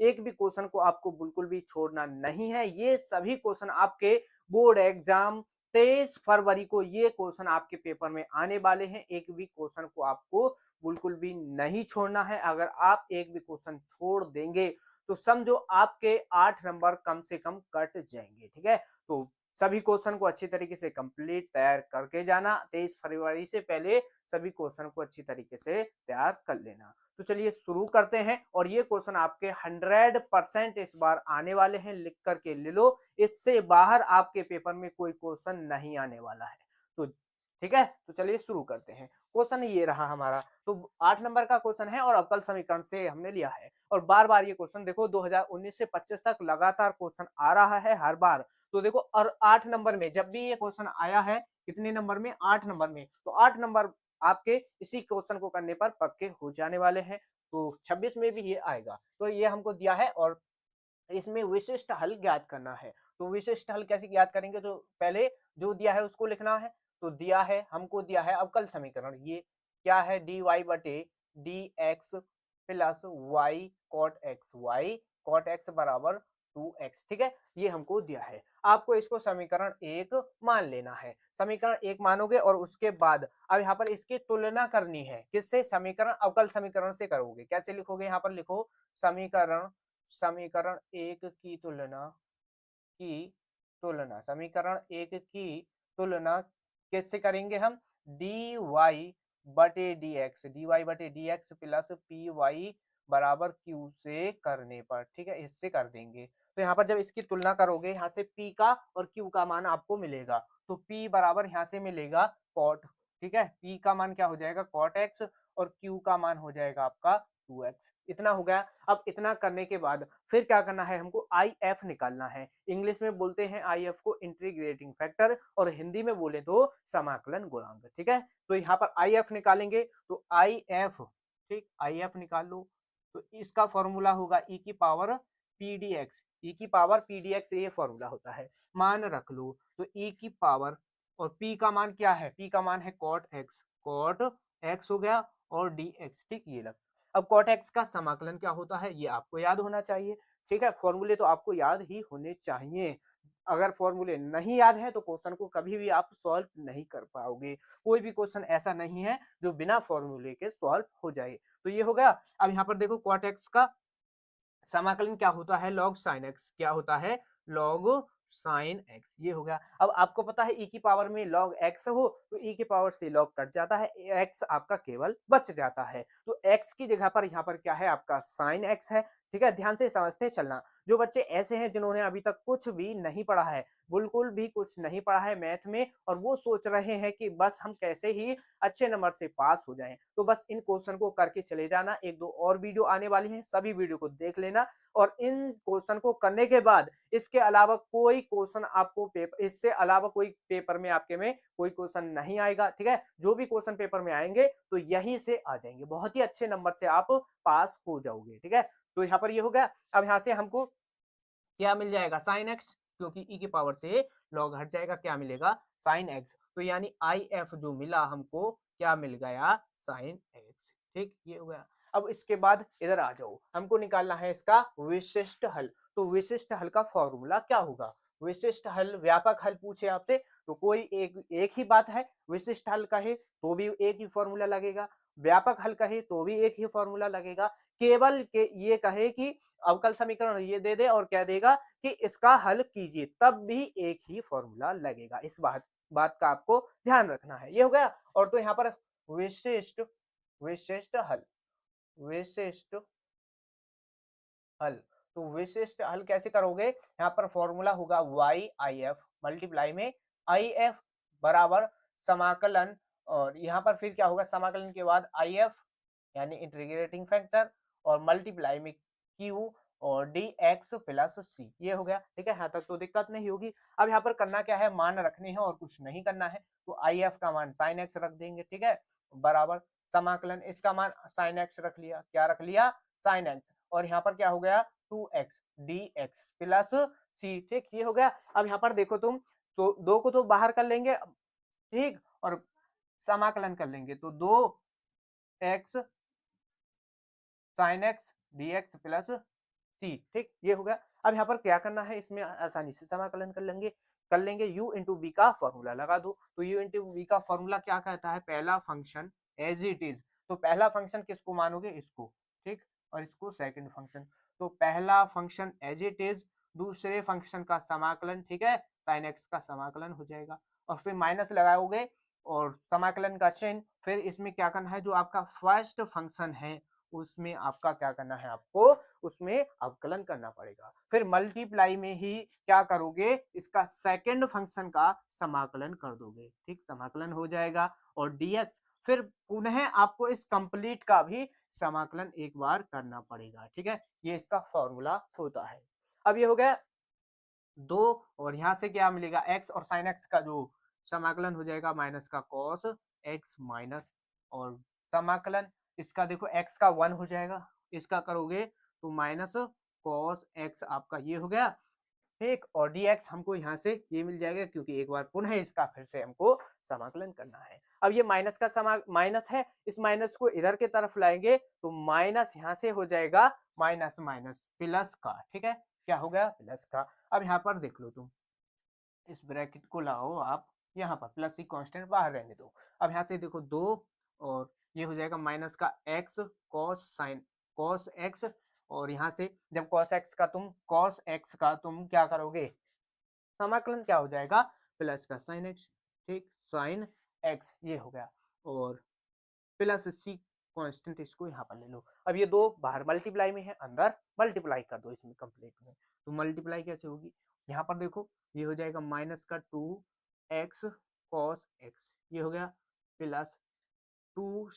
एक भी क्वेश्चन को आपको बिल्कुल भी छोड़ना नहीं है। ये सभी क्वेश्चन आपके बोर्ड एग्जाम 23 फरवरी को ये क्वेश्चन आपके पेपर में आने वाले हैं। एक भी क्वेश्चन को आपको बिल्कुल भी नहीं छोड़ना है। अगर आप एक भी क्वेश्चन छोड़ देंगे तो समझो आपके 8 नंबर कम से कम कट जाएंगे। ठीक है, तो सभी क्वेश्चन को अच्छी तरीके से कंप्लीट तैयार करके जाना। 23 फरवरी से पहले सभी क्वेश्चन को अच्छी तरीके से तैयार कर लेना। तो चलिए शुरू करते हैं, और ये क्वेश्चन आपके 100% इस बार आने वाले हैं, लिख करके ले लो। इससे बाहर आपके पेपर में कोई क्वेश्चन नहीं आने वाला है। तो ठीक है, तो चलिए शुरू करते हैं। क्वेश्चन ये रहा हमारा, तो 8 नंबर का क्वेश्चन है और अवकल समीकरण से हमने लिया है। और बार बार ये क्वेश्चन देखो 2019 से 25 तक लगातार क्वेश्चन आ रहा है हर बार। तो देखो, और 8 नंबर में जब भी ये क्वेश्चन आया है, कितने नंबर में, 8 नंबर में, तो 8 नंबर आपके इसी क्वेश्चन को करने पर पक्के हो जाने वाले हैं। तो 26 में भी ये आएगा। तो ये हमको दिया है और इसमें विशिष्ट हल ज्ञात करना है। तो विशिष्ट हल कैसे ज्ञात करेंगे, तो पहले जो दिया है उसको लिखना है। तो दिया है, हमको दिया है अवकल समीकरण, ये क्या है, dy बटे dx plus y cot x, y cot x बराबर 2x। ठीक है, ये हमको दिया है। आपको इसको समीकरण 1 मान लेना है। समीकरण 1 मानोगे और उसके बाद अब यहाँ पर इसकी तुलना करनी है। किससे, समीकरण अवकल समीकरण से करोगे। कैसे लिखोगे, यहाँ पर लिखो समीकरण समीकरण 1 की समीकरण 1 की तुलना किससे करेंगे हम, dy बटे dx प्लस py बराबर q से करने पर। ठीक है, इससे कर देंगे। तो यहाँ पर जब इसकी तुलना करोगे, यहाँ से p का और q का मान आपको मिलेगा। तो p बराबर यहाँ से मिलेगा cot। ठीक है, p का मान क्या हो जाएगा, cot x, और q का मान हो जाएगा आपका 2x। इतना हो गया। अब इतना करने के बाद फिर क्या करना है, हमको आई एफ निकालना है। इंग्लिश में बोलते हैं आई एफ को इंटीग्रेटिंग फैक्टर, और हिंदी में बोले तो समाकलन गुणांक। ठीक है, तो यहाँ पर आई एफ निकालेंगे। तो आई एफ, ठीक, आई एफ निकाल लो। तो इसका फॉर्मूला होगा ई की पावर पी डी एक्स। ई की पावर पी डी एक्स ये फॉर्मूला होता है, मान रख लो। तो ई की पावर, और p का मान क्या है, p का मान है cot x, cot x हो गया, और dx। ठीक, ये लग। अब cot x का समाकलन क्या होता है, ये आपको याद होना चाहिए। ठीक है, फॉर्मूले तो आपको याद ही होने चाहिए। अगर फॉर्मूले नहीं याद है तो क्वेश्चन को कभी भी आप सॉल्व नहीं कर पाओगे। कोई भी क्वेश्चन ऐसा नहीं है जो बिना फॉर्मूले के सॉल्व हो जाए। तो ये हो गया। अब यहाँ पर देखो cot x का समाकलन क्या होता है, log sin x। क्या होता है, log sin x। ये हो गया। अब आपको पता है e की पावर में log x हो तो e की पावर से log कट जाता है, x आपका केवल बच जाता है। तो x की जगह पर यहाँ पर क्या है, आपका sin x है। ठीक है, ध्यान से समझते चलना। जो बच्चे ऐसे हैं जिन्होंने अभी तक कुछ भी नहीं पढ़ा है, बिल्कुल भी कुछ नहीं पढ़ा है मैथ में, और वो सोच रहे हैं कि बस हम कैसे ही अच्छे नंबर से पास हो जाएं, तो बस इन क्वेश्चन को करके चले जाना। एक दो और वीडियो आने वाली हैं, सभी वीडियो को देख लेना। और इन क्वेश्चन को करने के बाद इसके अलावा कोई क्वेश्चन आपको पेपर, इससे अलावा कोई पेपर में आपके में कोई क्वेश्चन नहीं आएगा। ठीक है, जो भी क्वेश्चन पेपर में आएंगे तो यहीं से आ जाएंगे, बहुत ही अच्छे नंबर से आप पास हो जाओगे। ठीक है, तो यहाँ पर ये हो गया। अब यहाँ से हमको क्या मिल जाएगा, साइन एक्स, क्योंकि ई की पावर से लॉग हट जाएगा, क्या मिलेगा, साइन एक्स। तो यानी आई एफ जो मिला हमको, क्या मिल गया, साइन एक्स। ठीक, ये हो गया। अब इसके बाद इधर आ जाओ, हमको निकालना है इसका विशिष्ट हल। तो विशिष्ट हल का फॉर्मूला क्या होगा, विशिष्ट हल, व्यापक हल पूछे आपसे तो कोई एक एक ही बात है। विशिष्ट हल कहे तो भी एक ही फॉर्मूला लगेगा, व्यापक हल कहे तो भी एक ही फॉर्मूला लगेगा। केवल के ये कहे कि अवकल समीकरण ये दे दे और कह देगा कि इसका हल कीजिए, तब भी एक ही फॉर्मूला लगेगा। इस बात का आपको ध्यान रखना है। ये हो गया। और तो यहाँ पर विशिष्ट विशिष्ट हल विशिष्ट हल। तो विशिष्ट हल कैसे करोगे, यहाँ पर फॉर्मूला होगा वाई आई एफ मल्टीप्लाई में आई एफ बराबर समाकलन, और यहाँ पर फिर क्या होगा, समाकलन के बाद आई एफ यानी इंटीग्रेटिंग फैक्टर, और मल्टीप्लाई में क्यू और डी एक्स प्लस सी। ये हो गया। ठीक है, यहाँ तक तो दिक्कत नहीं होगी। अब यहाँ पर करना क्या है, मान रखने हैं और कुछ नहीं करना है। तो आई एफ का मान साइन एक्स रख देंगे। ठीक है, बराबर समाकलन, इसका मान साइन एक्स रख लिया, क्या रख लिया, साइन एक्स, और यहाँ पर क्या हो गया, 2x dx प्लस सी। ठीक, ये हो गया। अब यहाँ पर देखो तुम, तो दो को तो बाहर कर लेंगे, ठीक, और समाकलन कर लेंगे। तो 2x sin x dx plus C, ठीक, ये हो गया। अब यहाँ पर क्या करना है, इसमें आसानी से समाकलन कर लेंगे u इंटू बी का फॉर्मूला लगा दो। तो u इंटू बी का फॉर्मूला क्या कहता है, पहला फंक्शन एज इट इज। तो पहला फंक्शन किसको मानोगे, इसको, ठीक, और इसको सेकंड फंक्शन। तो पहला फंक्शन एज इट इज, दूसरे फंक्शन का समाकलन, ठीक है, साइन एक्स का समाकलन हो जाएगा, और फिर माइनस लगाओगे और समाकलन का चिन्ह। फिर इसमें क्या करना है, जो आपका फर्स्ट फंक्शन है उसमें आपका क्या करना है, आपको उसमें अवकलन करना पड़ेगा। फिर मल्टीप्लाई में ही क्या करोगे, इसका सेकंड फंक्शन का समाकलन कर दोगे, ठीक, समाकलन हो जाएगा। और डीएक्स, फिर पुनः आपको इस कंप्लीट का भी समाकलन एक बार करना पड़ेगा, ठीक है, ये इसका फॉर्मूला होता है। अब ये हो गया दो, और यहाँ से क्या मिलेगा, एक्स और साइन एक्स का जो समाकलन हो जाएगा माइनस का कॉस एक्स माइनस, और समाकलन इसका देखो एक्स का 1 हो जाएगा, इसका करोगे तो माइनस कॉस एक्स आपका ये हो गया, ठीक, और dx हमको यहाँ से ये मिल जाएगा, क्योंकि एक बार पुनः इसका फिर से हमको समाकलन करना है। अब ये माइनस का माइनस है, इस माइनस को इधर के तरफ लाएंगे तो माइनस यहाँ से हो जाएगा माइनस माइनस प्लस का, ठीक है, क्या हो गया, प्लस का। अब यहाँ पर देख लो तुम, इस ब्रैकेट को लाओ आप यहाँ पर, प्लस ही कांस्टेंट बाहर रहने दो। अब यहाँ से देखो दो, और ये हो जाएगा माइनस का x cos sine cos X, और यहाँ से जब कॉस एक्स का तुम क्या करोगे, समाकलन क्या हो जाएगा, प्लस का साइन एक्स, ठीक, साइन एक्स ये हो गया, और प्लस सी कांस्टेंट, इसको यहाँ पर ले लो। अब ये दो बाहर मल्टीप्लाई में है, अंदर मल्टीप्लाई कर दो इसमें कंप्लीट में। तो मल्टीप्लाई कैसे होगी, यहाँ पर देखो ये हो जाएगा माइनस का 2x कॉस एक्स, ये हो गया, प्लस 2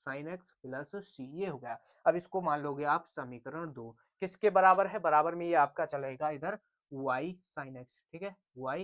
sin x प्लस सी, ये हो गया। अब इसको मान लोगे आप समीकरण 2, किसके बराबर है, बराबर में ये आपका चलेगा इधर y sin x, ठीक है, y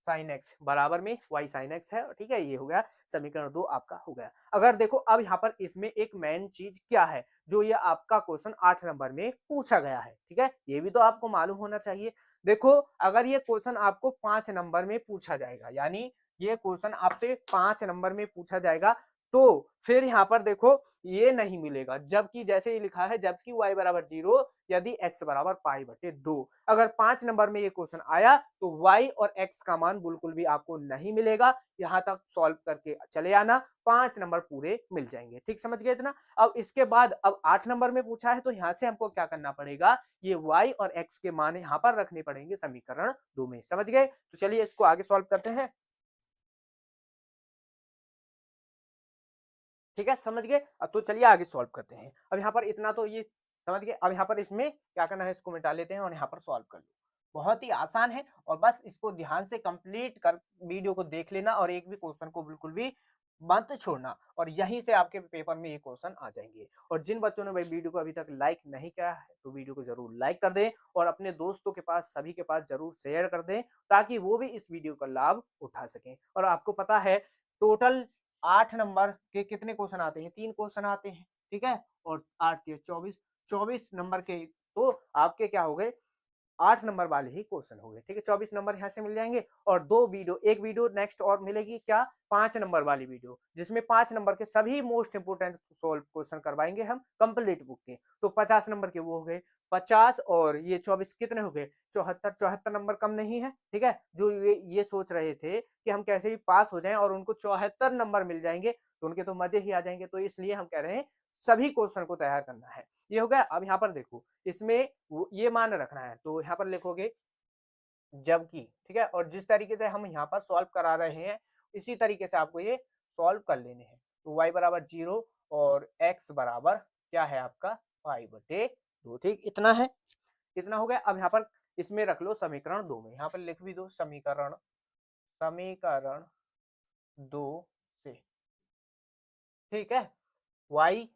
sin x बराबर में y sin x है, ठीक है, ये हो गया समीकरण 2 आपका हो गया। अगर देखो अब यहाँ पर इसमें एक मेन चीज क्या है, जो ये आपका क्वेश्चन 8 नंबर में पूछा गया है, ठीक है, ये भी तो आपको मालूम होना चाहिए। देखो अगर ये क्वेश्चन आपको 5 नंबर में पूछा जाएगा, यानी ये क्वेश्चन आपसे 5 नंबर में पूछा जाएगा, तो फिर यहाँ पर देखो ये नहीं मिलेगा, जबकि जैसे ये लिखा है, जबकि y बराबर 0 यदि x बराबर पाई बटे 2। अगर 5 नंबर में ये क्वेश्चन आया तो y और x का मान बिल्कुल भी आपको नहीं मिलेगा, यहाँ तक सॉल्व करके चले आना, 5 नंबर पूरे मिल जाएंगे, ठीक, समझ गए इतना। अब इसके बाद अब 8 नंबर में पूछा है, तो यहाँ से हमको क्या करना पड़ेगा, ये y और x के मान यहाँ पर रखने पड़ेंगे समीकरण 2 में, समझ गए। तो चलिए इसको आगे सॉल्व करते हैं, ठीक है, समझ गए। अब तो चलिए आगे सॉल्व करते हैं। अब यहाँ पर इतना तो ये समझ गए, अब यहाँ पर इसमें क्या करना है, इसको मिटा लेते हैं और यहाँ पर सॉल्व कर लो। बहुत ही आसान है, और बस इसको ध्यान से कंप्लीट कर वीडियो को देख लेना, और एक भी क्वेश्चन को बिल्कुल भी मत छोड़ना, और यहीं से आपके पेपर में ये क्वेश्चन आ जाएंगे। और जिन बच्चों ने भाई वीडियो को अभी तक लाइक नहीं किया है, तो वीडियो को जरूर लाइक कर दें, और अपने दोस्तों के पास, सभी के पास जरूर शेयर कर दें, ताकि वो भी इस वीडियो का लाभ उठा सकें। और आपको पता है टोटल 8 नंबर के कितने क्वेश्चन आते हैं, 3 क्वेश्चन आते हैं, ठीक है, और 8 के 24, 24 नंबर के तो आपके क्या हो गए, 8 नंबर वाले ही क्वेश्चन हो गए, ठीक है, 24 नंबर यहाँ से मिल जाएंगे। और एक वीडियो नेक्स्ट और मिलेगी क्या, 5 नंबर वाली वीडियो, जिसमें 5 नंबर के सभी मोस्ट इंपोर्टेंट सोल्व क्वेश्चन करवाएंगे हम कंप्लीट बुक के। तो 50 नंबर के वो हो गए 50, और ये 24 कितने हो गए, 74, 74 नंबर कम नहीं है, ठीक है, जो ये सोच रहे थे कि हम कैसे भी पास हो जाएं और उनको 74 नंबर मिल जाएंगे, तो उनके तो मजे ही आ जाएंगे। तो इसलिए हम कह रहे हैं सभी क्वेश्चन को तैयार करना है, ये हो गया। अब यहाँ पर देखो इसमें ये मान रखना है, तो यहाँ पर लिखोगे जबकि, ठीक है, और जिस तरीके से हम यहाँ पर सॉल्व करा रहे हैं, इसी तरीके से आपको ये सॉल्व कर लेने हैं। तो y बराबर 0 और x बराबर क्या है आपका पाई बटे 2, ठीक, इतना है, इतना हो गया। अब यहाँ पर इसमें रख लो समीकरण 2 में, यहाँ पर लिख भी दो समीकरण समीकरण 2 से, ठीक है, y,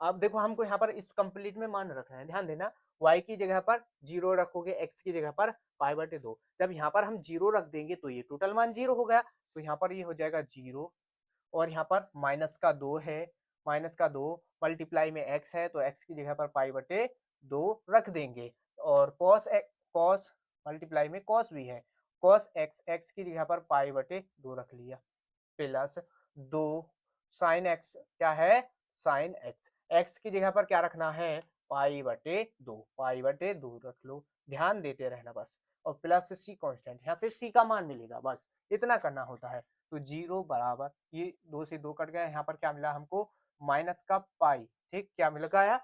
अब देखो हमको यहाँ पर इस कंप्लीट में मान रखना है, ध्यान देना, y की जगह पर 0 रखोगे, x की जगह पर पाई बटे 2। जब यहाँ पर हम 0 रख देंगे तो ये टोटल मान 0 हो गया, तो यहाँ पर ये हो जाएगा 0, और यहाँ पर माइनस का 2 है, माइनस का 2 मल्टीप्लाई में x है, तो x की जगह पर पाई बटे 2 रख देंगे, और कॉस मल्टीप्लाई में कॉस भी है, कॉस x की जगह पर पाई बटे 2 रख लिया, प्लस 2 साइन एक्स, क्या है, साइन एक्स, एक्स की जगह पर क्या रखना है, पाई बटे 2, पाई बटे 2 रख लो, ध्यान देते रहना बस। और प्लस सी कांस्टेंट, यहाँ से सी का मान मिलेगा, बस इतना करना होता है। तो 0 बराबर ये 2 से 2 कट गया, यहाँ पर क्या मिला हमको माइनस का पाई, ठीक क्या मिल गया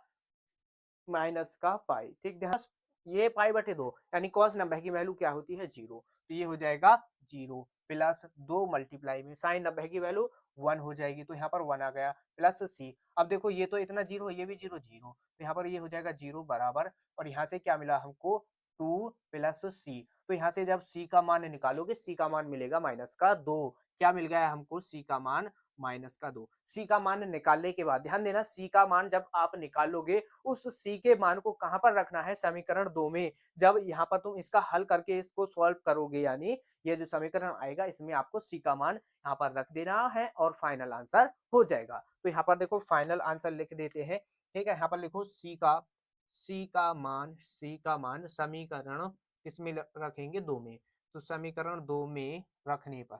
माइनस का पाई, ठीक ध्यान। ये पाई बटे 2 यानी कॉस नंबर की वैल्यू क्या होती है 0, तो ये हो जाएगा 0 प्लस 2 मल्टीप्लाई में साइन नंबर की वैल्यू 1 हो जाएगी, तो यहाँ पर 1 आ गया प्लस सी। अब देखो ये तो इतना 0 ये भी 0 0, तो यहाँ पर ये हो जाएगा 0 बराबर, और यहाँ से क्या मिला हमको 2 प्लस सी। तो यहाँ से जब सी का मान निकालोगे सी का मान मिलेगा माइनस का 2। क्या मिल गया हमको सी का मान माइनस का 2। सी का मान निकालने के बाद ध्यान देना, सी का मान जब आप निकालोगे उस सी के मान को कहां पर रखना है समीकरण 2 में। जब यहाँ पर तुम इसका हल करके इसको सॉल्व करोगे, यानी ये जो समीकरण आएगा इसमें आपको सी का मान यहाँ पर रख देना है और फाइनल आंसर हो जाएगा। तो यहाँ पर देखो फाइनल आंसर लिख देते हैं, ठीक है। यहाँ पर लिखो सी का मान समीकरण किसमें रखेंगे 2 में, तो समीकरण 2 में रखने पर,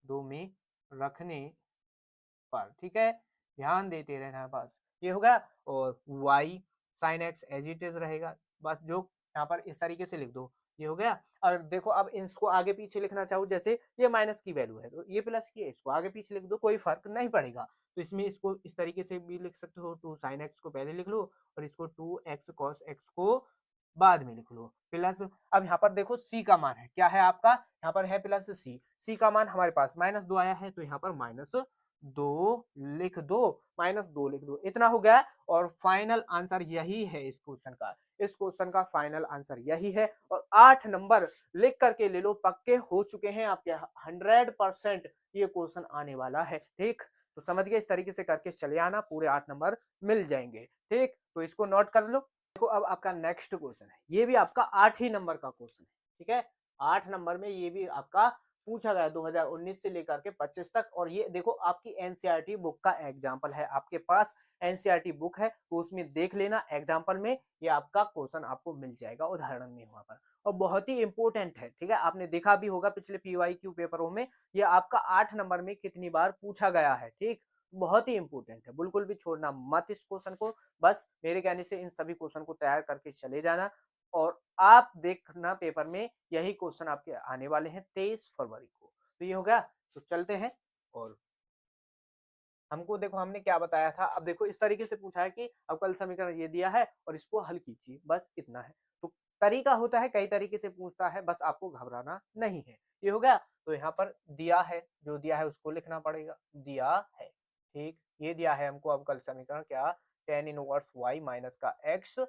2 में रखने पर, ठीक है, ध्यान देते रहना बस। ये होगा, और y sin x as it is रहेगा, बस जो यहाँ पर इस तरीके से लिख दो, ये हो गया। और देखो अब इसको आगे पीछे लिखना चाहो, जैसे ये माइनस की वैल्यू है तो ये प्लस की है, इसको आगे पीछे लिख दो, कोई फर्क नहीं पड़ेगा। तो इसमें इसको इस तरीके से भी लिख सकते हो, 2 sin x को पहले लिख लो और इसको 2x cos x को बाद में लिख लो प्लस। अब यहाँ पर देखो सी का मान है, क्या है आपका यहाँ पर है प्लस सी, सी का मान हमारे पास माइनस 2 आया है, तो यहाँ पर -2 लिख दो, -2 लिख दो, इतना हो गया। और फाइनल आंसर यही है इस क्वेश्चन का, इस क्वेश्चन का फाइनल आंसर यही है। और 8 नंबर लिख करके ले लो, पक्के हो चुके हैं आपके 100% ये क्वेश्चन आने वाला है, ठीक। तो समझ गए, इस तरीके से करके चले आना, पूरे 8 नंबर मिल जाएंगे, ठीक। तो इसको नोट कर लो। देखो अब आपका नेक्स्ट क्वेश्चन है, ये भी आपका 8 ही नंबर का क्वेश्चन है, ठीक है। 8 नंबर में ये भी आपका पूछा गया 2019 से लेकर के 25 तक। और ये देखो आपकी एनसीईआरटी बुक का एग्जाम्पल है, आपके पास एनसीईआरटी बुक है तो उसमें देख लेना, एग्जाम्पल में ये आपका क्वेश्चन आपको मिल जाएगा उदाहरण में वहां पर। और बहुत ही इंपॉर्टेंट है, ठीक है, आपने देखा भी होगा पिछले पीवाईक्यू पेपरों में, ये आपका 8 नंबर में कितनी बार पूछा गया है, ठीक। बहुत ही इंपॉर्टेंट है, बिल्कुल भी छोड़ना मत इस क्वेश्चन को। बस मेरे कहने से इन सभी क्वेश्चन को तैयार करके चले जाना, और आप देखना पेपर में यही क्वेश्चन आपके आने वाले हैं 23 फरवरी को। तो ये हो गया, तो चलते हैं। और हमको देखो हमने क्या बताया था, अब देखो इस तरीके से पूछा है कि अवकल समीकरण ये दिया है और इसको हल कीजिए, बस इतना है। तो तरीका होता है, कई तरीके से पूछता है, बस आपको घबराना नहीं है। ये हो गया, तो यहाँ पर दिया है, जो दिया है उसको लिखना पड़ेगा, दिया है, ठीक। ये दिया है हमको अवकल समीकरण क्या, tan इनवर्स y माइनस का x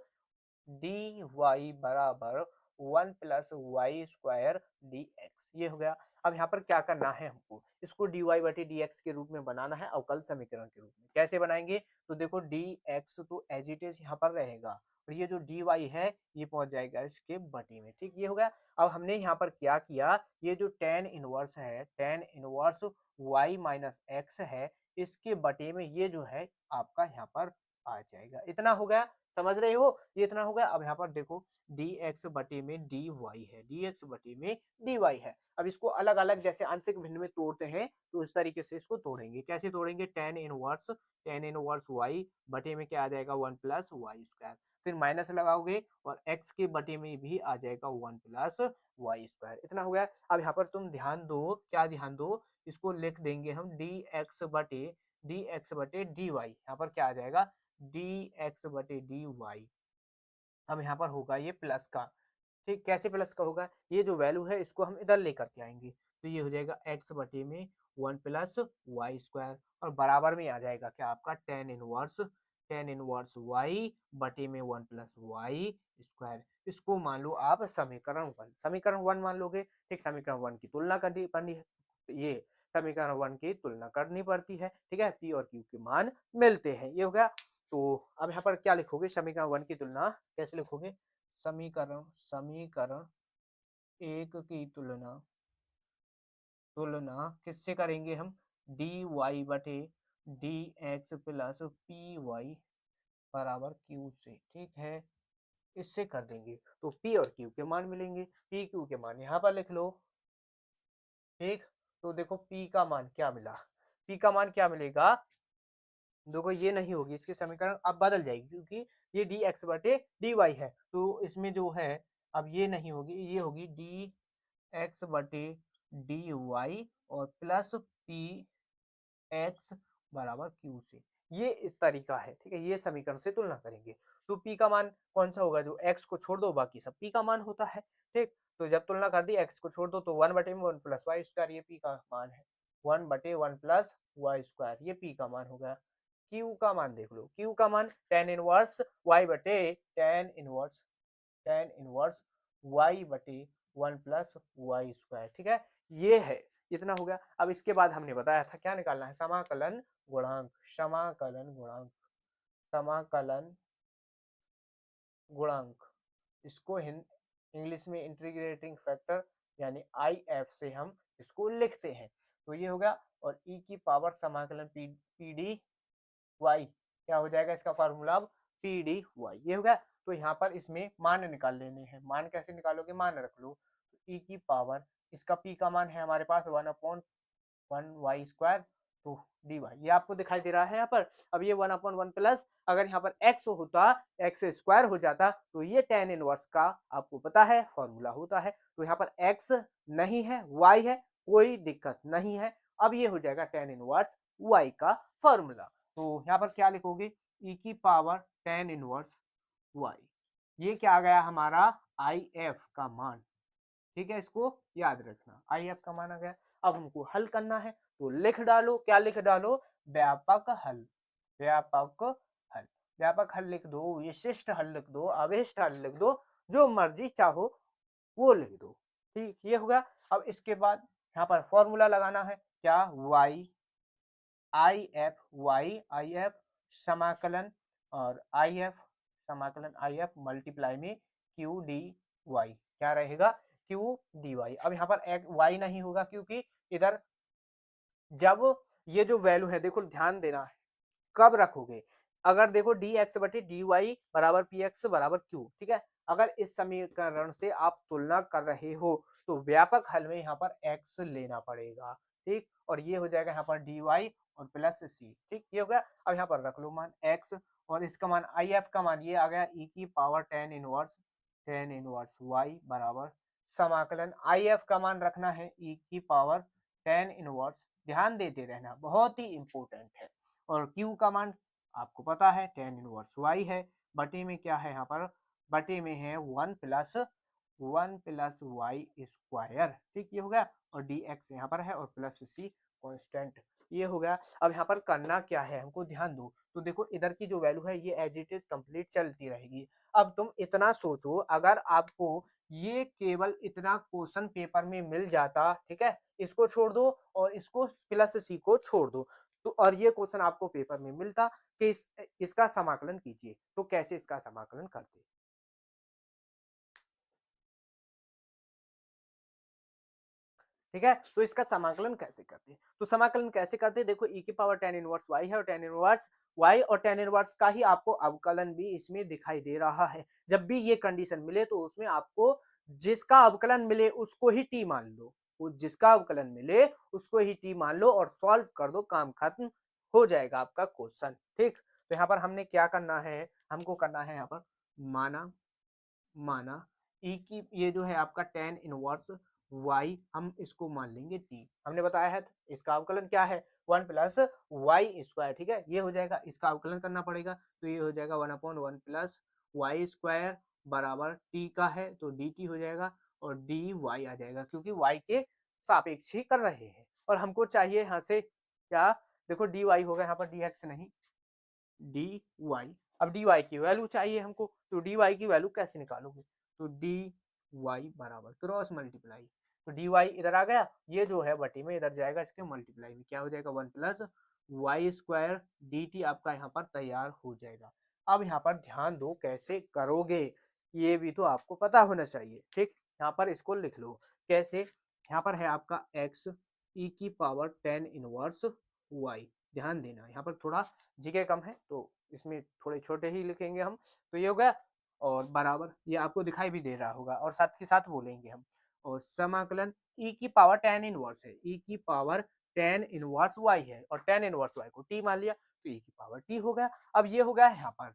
डी वाई बराबर 1 plus Y square D X, ये हो गया। अब यहाँ पर क्या करना है हमको, इसको डी वाई बटे डी एक्स के रूप में बनाना है अवकल समीकरण के रूप में। कैसे बनाएंगे, तो देखो डी एक्स तो एज इट इज यहाँ पर रहेगा, और ये जो डी वाई है ये पहुंच जाएगा इसके बटे में, ठीक। ये हो गया। अब हमने यहाँ पर क्या किया, ये जो टेन इनवर्स है, tan inverse Y minus X है, इसके बटे में ये जो है आपका यहाँ पर आ जाएगा, इतना हो गया। समझ रहे हो, ये इतना हो गया। अब यहाँ पर देखो डी एक्स बटे में डी वाई है, डी एक्स बटे में डी वाई है। अब इसको अलग अलग जैसे आंशिक भिन्न में तोड़ते हैं, तो इस तरीके से इसको तोड़ेंगे। कैसे तोड़ेंगे, टेन इनवर्स वाई बटे में क्या आ जाएगा 1 प्लस वाई स्क्वायर, फिर माइनस लगाओगे और एक्स के बटे में भी आ जाएगा 1 प्लस वाई स्क्वायर, इतना हो गया। अब यहाँ पर तुम ध्यान दो, क्या ध्यान दो, इसको लिख देंगे हम डी एक्स बटे डी वाई, यहाँ पर क्या आ जाएगा डी एक्स बटे डी वाई। अब यहाँ पर होगा ये प्लस का, ठीक। कैसे प्लस का होगा, ये जो वैल्यू है इसको हम इधर लेकर के आएंगे, तो ये हो जाएगा एक्स बटे में 1 प्लस वाई स्क्वायर, और बराबर में आ जाएगा क्या आपका टेन इनवर्स वाई बटे में 1 प्लस वाई स्क्वायर। इसको मान लो आप समीकरण वन मान लोगे, ठीक। समीकरण वन की तुलना करनी पड़नी है, ये समीकरण वन की तुलना करनी पड़ती है, ठीक है। पी और क्यू के मान मिलते हैं, ये हो गया। तो अब यहाँ पर क्या लिखोगे, समीकरण वन की तुलना कैसे लिखोगे, समीकरण समीकरण एक की तुलना तुलना किससे करेंगे हम, डी वाई बटे D X plus P Y बराबर क्यू से, ठीक है, इससे कर देंगे तो पी और क्यू के मान मिलेंगे। पी क्यू के मान यहाँ पर लिख लो, ठीक। तो देखो पी का मान क्या मिला, पी का मान क्या मिलेगा देखो ये नहीं होगी, इसकी समीकरण अब बदल जाएगी क्योंकि ये डी एक्स बटे डी वाई है, तो इसमें जो है अब ये नहीं होगी, ये होगी डी एक्स बटे डी वाई और प्लस पी एक्स बराबर क्यू से। ये इस तरीका है, ठीक है, ये समीकरण से तुलना करेंगे। तो पी का मान कौन सा होगा, जो एक्स को छोड़ दो बाकी सब पी का मान होता है, ठीक। तो जब तुलना कर दी एक्स को छोड़ दो तो 1/1 प्लस वाई स्क्वायर, ये पी का मान है। 1/1 प्लस वाई स्क्वायर, ये पी का मान हो गया। क्यू का मान देख लो, क्यू का मान टेन इनवर्स वाई बटे टेन इनवर्स वाई बटे 1 प्लस वाई स्क्वायर, ठीक है, ये है। इतना हो गया। अब इसके बाद हमने बताया था क्या निकालना है, समाकलन गुणांक, समाकलन गुणांक, इसको इंग्लिश में इंटीग्रेटिंग फैक्टर यानी आई एफ से हम इसको लिखते हैं। तो ये हो गया, और ई की पावर समाकलन पी डी वाई, क्या हो जाएगा इसका फॉर्मूला अब पी डी वाई, ये हो गया। तो यहाँ पर इसमें मान निकाल लेने हैं। मान कैसे निकालोगे, मान रख लो, ई की पावर, इसका पी का मान है हमारे पास 1/1 स्क्वायर, तो डी वाई, ये आपको दिखाई दे रहा है यहाँ पर। अब ये 1/1 प्लस, अगर यहाँ पर एक्स होता, एक्स स्क्वायर हो जाता, तो ये टेन इनवर्स का आपको पता है फॉर्मूला होता है। तो यहाँ पर एक्स नहीं है, वाई है, कोई दिक्कत नहीं है। अब ये हो जाएगा टेन इनवर्स वाई का फॉर्मूला। तो यहाँ पर क्या लिखोगे, ई की पावर टेन इनवर्स वाई, ये क्या आ गया हमारा आई एफ का मान, ठीक है, इसको याद रखना, आई एफ का मान आ गया। अब हमको हल करना है, तो लिख डालो, क्या लिख डालो, व्यापक हल, व्यापक हल, व्यापक हल लिख दो, विशिष्ट हल लिख दो, अभिष्ट हल लिख दो, जो मर्जी चाहो वो लिख दो, ठीक, ये हो गया। अब इसके बाद यहाँ पर फॉर्मूला लगाना है, क्या, वाई आई एफ समाकलन, और आई एफ समाकलन आई एफ मल्टीप्लाई में क्यू डी वाई, क्या रहेगा, क्यू डी वाई। अब यहाँ पर वाई नहीं होगा क्योंकि इधर जब ये जो वैल्यू है, देखो ध्यान देना है, कब रखोगे, अगर देखो डी एक्स बटे डी वाई बराबर पी एक्स बराबर क्यू, ठीक है, अगर इस समीकरण से आप तुलना कर रहे हो तो व्यापक हल में यहाँ पर एक्स लेना पड़ेगा, ठीक, और ये हो जाएगा यहाँ पर डी वाई और प्लस सी, ठीक, ये हो गया। अब यहाँ पर रख लो मान एक्स, और इसका मान आई एफ का मान ये आ गया ई की पावर टेन इनवर्स वाई बराबर समाकलन, आई एफ का मान रखना है ई की पावर टेन इनवर्स, ध्यान देते रहना, बहुत ही इंपॉर्टेंट है। और Q का मान आपको पता है टेन इनवर्स वाई है, बटे में क्या है यहाँ पर, बटे में है 1 प्लस वाई स्क्वायर, ठीक, ये हो गया, और डी एक्स यहाँ पर है और प्लस सी कॉन्स्टेंट, ये हो गया। अब यहाँ पर करना क्या है, हमको ध्यान दो, तो देखो इधर की जो वैल्यू है ये एज इट इज कंप्लीट चलती रहेगी। अब तुम इतना सोचो, अगर आपको ये केवल इतना क्वेश्चन पेपर में मिल जाता, ठीक है, इसको छोड़ दो और इसको प्लस सी को छोड़ दो, तो और ये क्वेश्चन आपको पेपर में मिलता कि इसका समाकलन कीजिए, तो कैसे इसका समाकलन करते, ठीक है, तो इसका समाकलन कैसे करते हैं, तो समाकलन कैसे करते हैं, देखो ई की पावर टेन इनवर्स वाई है, और टेन इनवर्स वाई और टेन इनवर्स का ही आपको अवकलन भी इसमें दिखाई दे रहा है। जब भी ये कंडीशन मिले तो उसमें आपको जिसका अवकलन मिले उसको ही टी मान लो, वो जिसका अवकलन मिले उसको ही टी मान लो और सॉल्व कर दो, काम खत्म हो जाएगा आपका क्वेश्चन, ठीक। तो यहाँ पर हमने क्या करना है, हमको करना है यहाँ पर माना माना ई की ये जो है आपका टेन इनवर्स वाई, हम इसको मान लेंगे टी, हमने बताया है इसका अवकलन क्या है 1 प्लस वाई स्क्वायर, ठीक है, ये हो जाएगा, इसका अवकलन करना पड़ेगा, तो ये हो जाएगा 1/1 प्लस वाई स्क्वायर बराबर टी का है तो डी टी हो जाएगा, और डी वाई आ जाएगा क्योंकि वाई के सापेक्ष ही कर रहे हैं। और हमको चाहिए यहाँ से क्या, देखो डी वाई होगा यहाँ पर, डी एक्स नहीं, डी वाई। अब डी वाई की वैल्यू चाहिए हमको, तो डी वाई की वैल्यू कैसे निकालोगे, तो डी वाई बराबर क्रॉस मल्टीप्लाई, तो डी वाई इधर आ गया, ये जो है बटी में इधर जाएगा, इसके मल्टीप्लाई में क्या हो जाएगा 1 plus Y square D T आपका यहाँ पर तैयार हो जाएगा। अब यहाँ पर ध्यान दो कैसे करोगे, ये भी तो आपको पता होना चाहिए, ठीक, यहाँ पर इसको लिख लो कैसे, यहाँ पर है आपका एक्स ई की पावर टेन इनवर्स वाई, ध्यान देना यहाँ पर थोड़ा जगह कम है तो इसमें थोड़े छोटे ही लिखेंगे हम, तो ये हो गया, और बराबर ये आपको दिखाई भी दे रहा होगा, और साथ के साथ बोलेंगे हम, और समाकलन ई की पावर टेन इनवर्स है, ई की पावर टेन इनवर्स वाई है, और टेन इनवर्स वाई को टी मान लिया, तो e की पावर t हो गया। अब ये हो गया यहाँ पर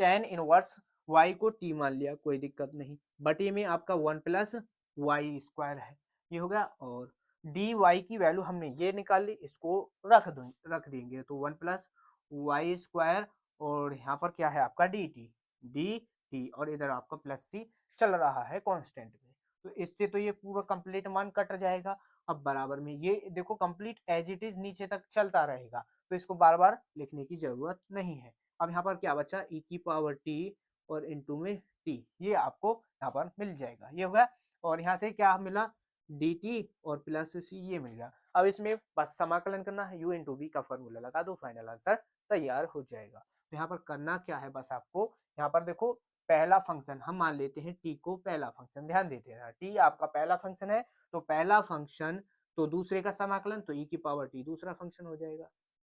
tan इनवर्स y को t मान लिया, कोई दिक्कत नहीं, बटे में आपका 1 प्लस वाई स्क्वायर है, ये हो गया। और dy की वैल्यू हमने ये निकाल ली, इसको रख देंगे तो 1 प्लस वाई स्क्वायर, और यहाँ पर क्या है आपका dt और इधर आपका प्लस c चल रहा है कांस्टेंट में, तो इससे तो ये पूरा कंप्लीट मान कट जाएगा। अब बराबर में ये देखो कंप्लीट एज इट इज नीचे तक चलता रहेगा, तो इसको बार बार लिखने की जरूरत नहीं है। अब यहाँ पर क्या बचा, e की पावर t और इनटू में t, ये आपको यहाँ पर मिल जाएगा, ये होगा। और यहाँ से क्या मिला, dt और प्लस c ये मिल गया। अब इसमें बस समाकलन करना है, u इंटू बी का फॉर्मूला लगा दो, फाइनल आंसर तैयार हो जाएगा। तो यहाँ पर करना क्या है, बस आपको यहाँ पर देखो पहला फंक्शन हम मान लेते हैं t को पहला फंक्शन, ध्यान देते हैं t आपका पहला फंक्शन है, तो पहला फंक्शन तो दूसरे का समाकलन, तो e की पावर t दूसरा फंक्शन हो जाएगा,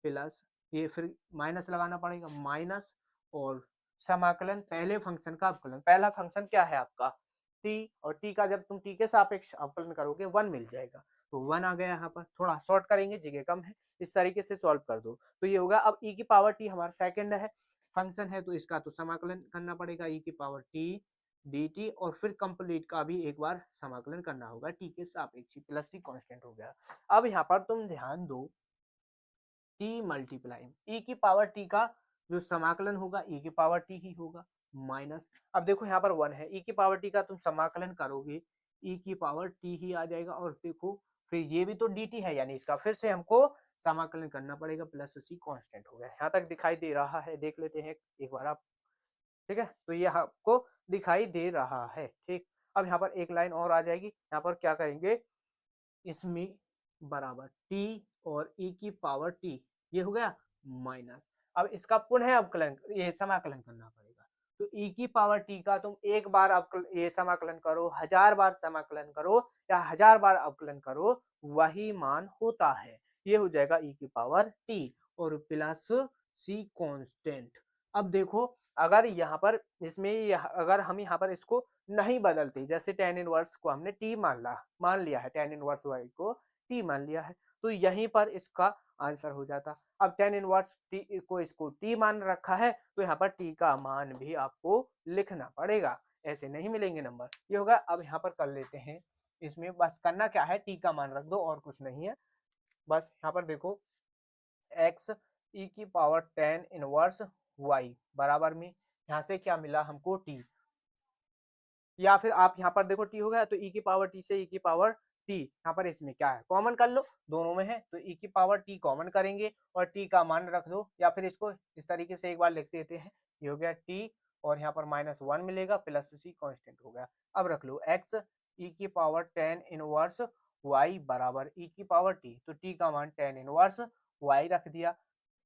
प्लस ये फिर माइनस लगाना पड़ेगा, माइनस और समाकलन पहले फंक्शन का अवकलन, पहला फंक्शन क्या है आपका t, और t का जब तुम t के सापेक्ष अवकलन करोगे 1 मिल जाएगा, तो 1 आ गया। यहाँ पर थोड़ा शॉर्ट करेंगे, जगह कम है, इस तरीके से सॉल्व कर दो तो ये होगा। अब e की पावर t हमारा सेकंड है फंक्शन है, तो इसका तो समाकलन करना पड़ेगा, e की पावर t dt, और फिर कंप्लीट का भी एक बार समाकलन करना होगा t के सापेक्ष, प्लस c कांस्टेंट हो गया। अब यहाँ पर तुम ध्यान दो, t मल्टीप्लाई e की पावर t का जो समाकलन होगा e की पावर t ही होगा, माइनस, अब देखो यहाँ पर 1 है, e की पावर t का तुम समाकलन करोगे e की पावर t ही आ जाएगा, और देखो फिर ये भी तो dt है, यानी इसका फिर से हमको समाकलन करना पड़ेगा, प्लस c कांस्टेंट हो गया। यहाँ तक दिखाई दे रहा है, देख लेते हैं एक बार आप, ठीक है, तो ये आपको दिखाई दे रहा है, ठीक। अब यहाँ पर एक लाइन और आ जाएगी, यहाँ पर क्या करेंगे, इसमें बराबर t और e की पावर t, ये हो गया माइनस, अब इसका पुनः अवकलन ये समाकलन करना पड़ेगा, तो e की पावर t का तुम एक बार ये समाकलन करो, 1000 बार समाकलन करो या 1000 बार अवकलन करो, वही मान होता है, ये हो जाएगा e की पावर t और प्लस c कांस्टेंट। अब देखो अगर यहाँ पर इसमें अगर हम यहाँ पर इसको नहीं बदलते, जैसे tan इनवर्स को हमने t मान लिया है, tan इनवर्स y को t मान लिया है, तो यहीं पर इसका आंसर हो जाता। अब tan इनवर्स t को इसको t मान रखा है, तो यहाँ पर t का मान भी आपको लिखना पड़ेगा, ऐसे नहीं मिलेंगे नंबर, ये होगा। अब यहाँ पर कर लेते हैं, इसमें बस करना क्या है, t का मान रख दो और कुछ नहीं है, बस यहाँ पर देखो x e की पावर tan इनवर्स y बराबर में यहाँ से क्या मिला हमको t, या फिर आप यहाँ पर देखो t हो गया, तो e की पावर t से e की पावर t, यहाँ पर इसमें क्या है कॉमन कर लो, दोनों में है तो e की पावर t कॉमन करेंगे और t का मान रख दो, या फिर इसको इस तरीके से एक बार लिख देते हैं, ये हो गया t और यहाँ पर -1 मिलेगा, प्लस c कांस्टेंट हो गया। अब रख लो x e की पावर tan इनवर्स y बराबर e की पावर t, तो t का मान tan इनवर्स y रख दिया,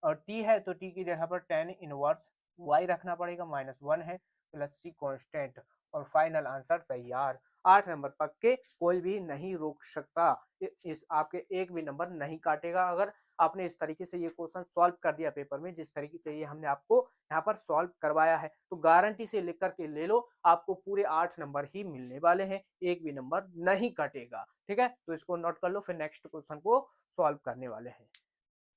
और t है तो t की जगह पर tan इनवर्स y रखना पड़ेगा, -1 है, प्लस c कांस्टेंट, और फाइनल आंसर तैयार। 8 नंबर पक्के, कोई भी नहीं रोक सकता, इस आपके एक भी नंबर नहीं काटेगा अगर आपने इस तरीके से ये क्वेश्चन सॉल्व कर दिया पेपर में, जिस तरीके से ये हमने आपको यहाँ पर सॉल्व करवाया है, तो गारंटी से लिख करके ले लो, आपको पूरे 8 नंबर ही मिलने वाले हैं, एक भी नंबर नहीं कटेगा, ठीक है। तो इसको नोट कर लो, फिर नेक्स्ट क्वेश्चन को सॉल्व करने वाले हैं।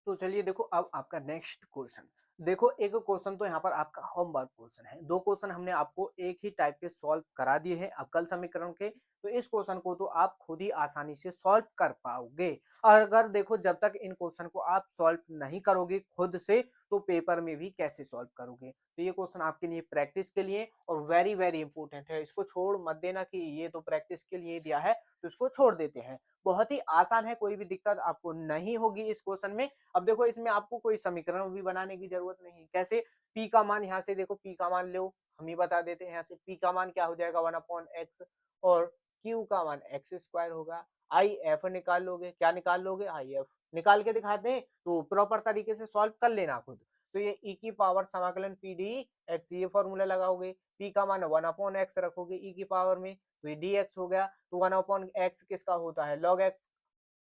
तो चलिए देखो अब आपका नेक्स्ट क्वेश्चन, देखो एक क्वेश्चन तो यहाँ पर आपका होमवर्क क्वेश्चन है, दो क्वेश्चन हमने आपको एक ही टाइप के सॉल्व करा दिए हैं अवकल समीकरण के, तो इस क्वेश्चन को तो आप खुद ही आसानी से सॉल्व कर पाओगे। और अगर देखो जब तक इन क्वेश्चन को आप सॉल्व नहीं करोगे खुद से, तो पेपर में भी कैसे सॉल्व करोगे, तो ये क्वेश्चन आपके लिए प्रैक्टिस के लिए और वेरी वेरी इंपॉर्टेंट है, इसको छोड़ मत देना कि ये तो प्रैक्टिस के लिए दिया है तो इसको छोड़ देते हैं। बहुत ही आसान है, कोई भी दिक्कत आपको नहीं होगी इस क्वेश्चन में। अब देखो इसमें आपको कोई समीकरण भी बनाने की जरूरत नहीं है, कैसे, p का मान यहाँ से देखो, p का मान लो, हम ही बता देते हैं, यहाँ से p का मान क्या हो जाएगा 1/x, और q का मान x स्क्वायर होगा, if निकाल लोगे, क्या निकाल लोगे, if निकाल के दिखाते हैं, तो प्रॉपर तरीके से सॉल्व कर लेना खुद। तो ये e की पावर समाकलन p dx, ये फॉर्मूला लगाओगे, p का मान 1/x रखोगे e की पावर में, तो ये dx हो गया, तो 1/x किसका होता है, log x,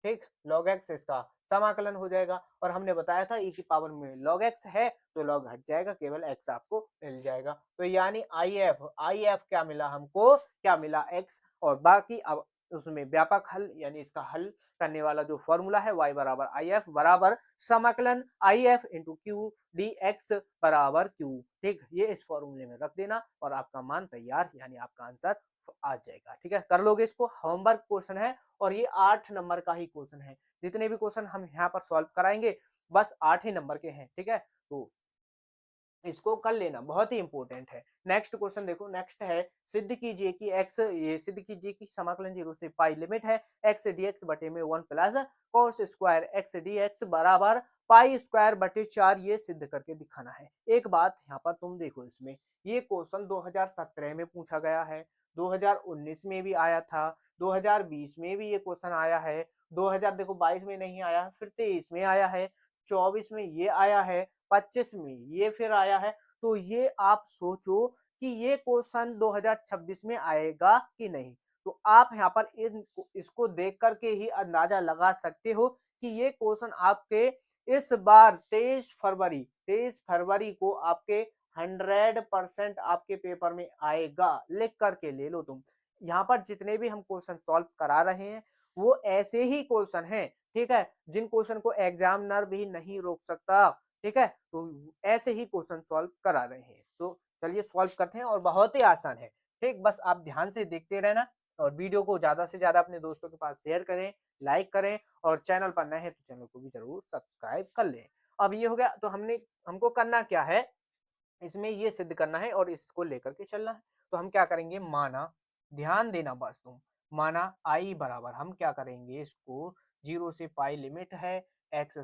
ठीक, log x इसका समाकलन हो जाएगा, और हमने बताया था e की पावर में log x है तो log हट जाएगा, केवल x आपको मिल जाएगा, तो यानी if क्या मिला हमको, क्या मिला x, और बाकी अब उसमें व्यापक हल यानी इसका हल करने वाला जो फॉर्मूला है y बराबर आई एफ बराबर समाकलन I F into Q D x बराबर क्यू। ठीक, ये इस फॉर्मूले में रख देना और आपका मान तैयार यानी आपका आंसर आ जाएगा। ठीक है, कर लोगे इसको, होमवर्क क्वेश्चन है और ये 8 नंबर का ही क्वेश्चन है। जितने भी क्वेश्चन हम यहाँ पर सॉल्व कराएंगे बस 8 ही नंबर के हैं। ठीक है, तो इसको कर लेना, बहुत ही इंपॉर्टेंट है। नेक्स्ट क्वेश्चन देखो, नेक्स्ट है सिद्ध कीजिए कि x, ये सिद्ध कीजिए कि समाकलन 0 से पाई लिमिट है x dx बटे में 1 plus cos square x dx बराबर पाई स्क्वायर बटे 4, ये सिद्ध करके दिखाना है। एक बात यहाँ पर तुम देखो, इसमें ये क्वेश्चन 2017 में पूछा गया है, 2019 में भी आया था, 2020 में भी ये क्वेश्चन आया है, 2000 देखो 22 में नहीं आया, फिर 23 में आया है, 24 में ये आया है, 25 में ये फिर आया है। तो ये आप सोचो कि ये क्वेश्चन 2026 में आएगा कि नहीं। तो आप यहाँ पर इसको देख करके ही अंदाजा लगा सकते हो कि ये क्वेश्चन आपके इस बार 23 फरवरी को आपके 100% आपके पेपर में आएगा। लिख करके ले लो तुम। यहाँ पर जितने भी हम क्वेश्चन सॉल्व करा रहे हैं वो ऐसे ही क्वेश्चन हैं, ठीक है, जिन क्वेश्चन को एग्जामिनर भी नहीं रोक सकता। ठीक है, तो ऐसे ही क्वेश्चन सॉल्व करा रहे हैं। तो चलिए सॉल्व करते हैं और बहुत ही आसान है। ठीक, बस आप ध्यान से देखते रहना और वीडियो को ज्यादा से ज्यादा अपने दोस्तों के पास शेयर करें, लाइक करें और चैनल पर नए हैं तो चैनल को भी जरूर सब्सक्राइब कर लें। अब ये हो गया, तो हमको करना क्या है, इसमें ये सिद्ध करना है और इसको लेकर के चलना है। तो हम क्या करेंगे, माना, ध्यान देना बस तुम, माना आई बराबर हम क्या करेंगे, इसको 0 से पाई लिमिट है x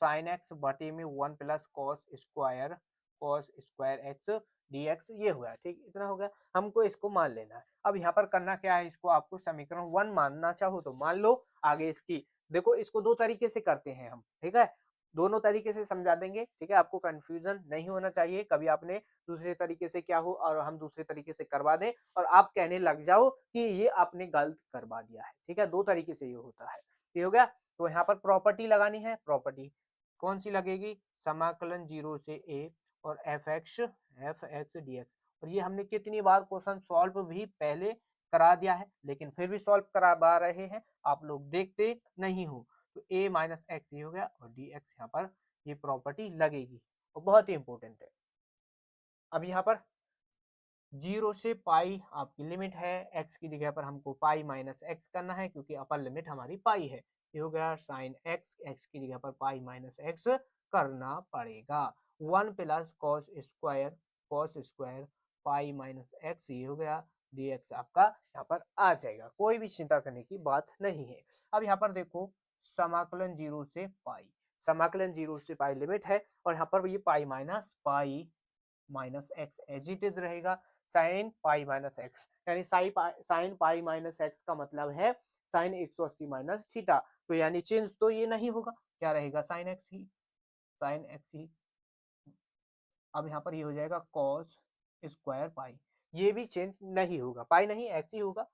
साइन एक्स बटे में 1 plus cos square x dx, ये हुआ। ठीक, इतना हो गया, हमको इसको मान लेना है। अब यहाँ पर करना क्या है, इसको आपको समीकरण 1 मानना चाहो तो मान लो। आगे इसकी देखो, इसको दो तरीके से करते हैं हम, ठीक है, दोनों तरीके से समझा देंगे। ठीक है, आपको कंफ्यूजन नहीं होना चाहिए, कभी आपने दूसरे तरीके से क्या हो और हम दूसरे तरीके से करवा दें और आप कहने लग जाओ कि ये आपने गलत करवा दिया है। ठीक है, दो तरीके से ये होता है। ये हो गया, तो यहाँ पर प्रॉपर्टी लगानी है। प्रॉपर्टी कौन सी लगेगी, समाकलन 0 से a और एफ एक्स डी एक्स। और ये हमने कितनी बार क्वेश्चन सॉल्व भी पहले करा दिया है, लेकिन फिर भी सॉल्व करवा रहे हैं, आप लोग देखते नहीं हो। तो a माइनस एक्स ये हो गया और डी एक्स यहाँ पर ये प्रॉपर्टी लगेगी और बहुत ही इंपॉर्टेंट है। अब यहाँ पर 0 से पाई आपकी लिमिट है, x की जगह पर हमको पाई माइनस एक्स करना है क्योंकि अपर लिमिट हमारी पाई है। ये हो गया साइन एक्स, एक्स की जगह पर पाई माइनस एक्स करना पड़ेगा। 1 plus cos square pi minus x, ये हो गया dx आपका यहाँ पर आ जाएगा, कोई भी चिंता करने की बात नहीं है। अब यहाँ पर देखो, समाकलन 0 से पाई, समाकलन 0 से पाई लिमिट है और यहाँ पर ये pi minus X as it is रहेगा। साइन पाई माइनस एक्स यानी साइन पाई माइनस एक्स का मतलब है साइन 180 माइनस थीटा। तो यानी चेंज तो ये नहीं होगा, क्या रहेगा, साइन एक्स ही। अब यहाँ पर ये हो जाएगा कॉस स्क्वायर पाई, ये भी चेंज नहीं होगा, पाई नहीं एक्स ही होगा।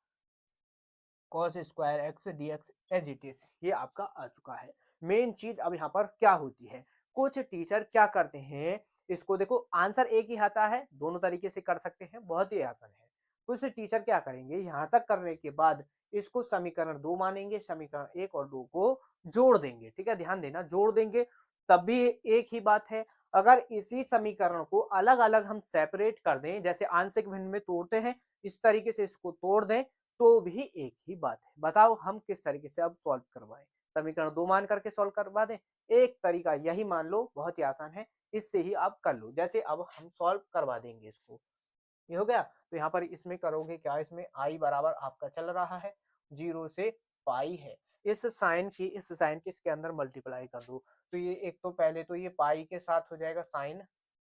Cos square X D X as it is, ये आपका आ चुका है। मेन चीज अब यहाँ पर क्या होती है, कुछ टीचर क्या करते हैं, इसको देखो आंसर एक ही आता है, दोनों तरीके से कर सकते हैं, बहुत ही आसान है। कुछ टीचर क्या करेंगे, यहाँ तक करने के बाद इसको समीकरण 2 मानेंगे, समीकरण 1 और 2 को जोड़ देंगे। ठीक है, ध्यान देना, जोड़ देंगे तब भी एक ही बात है। अगर इसी समीकरण को अलग अलग हम सेपरेट कर दें, जैसे आंशिक भिन्न में तोड़ते हैं, इस तरीके से इसको तोड़ दें तो भी एक ही बात है। बताओ हम किस तरीके से अब सॉल्व करवाएं, समीकरण 2 मान करके सॉल्व करवा दें, एक तरीका यही मान लो, बहुत ही आसान है, इससे ही आप कर लो। जैसे अब हम सॉल्व करवा देंगे इसको, ये हो गया। तो यहाँ पर इसमें करोगे क्या, इसमें आई बराबर आपका चल रहा है 0 से पाई है, इस साइन की इसके अंदर मल्टीप्लाई कर दो। तो ये एक तो पहले तो ये पाई के साथ हो जाएगा साइन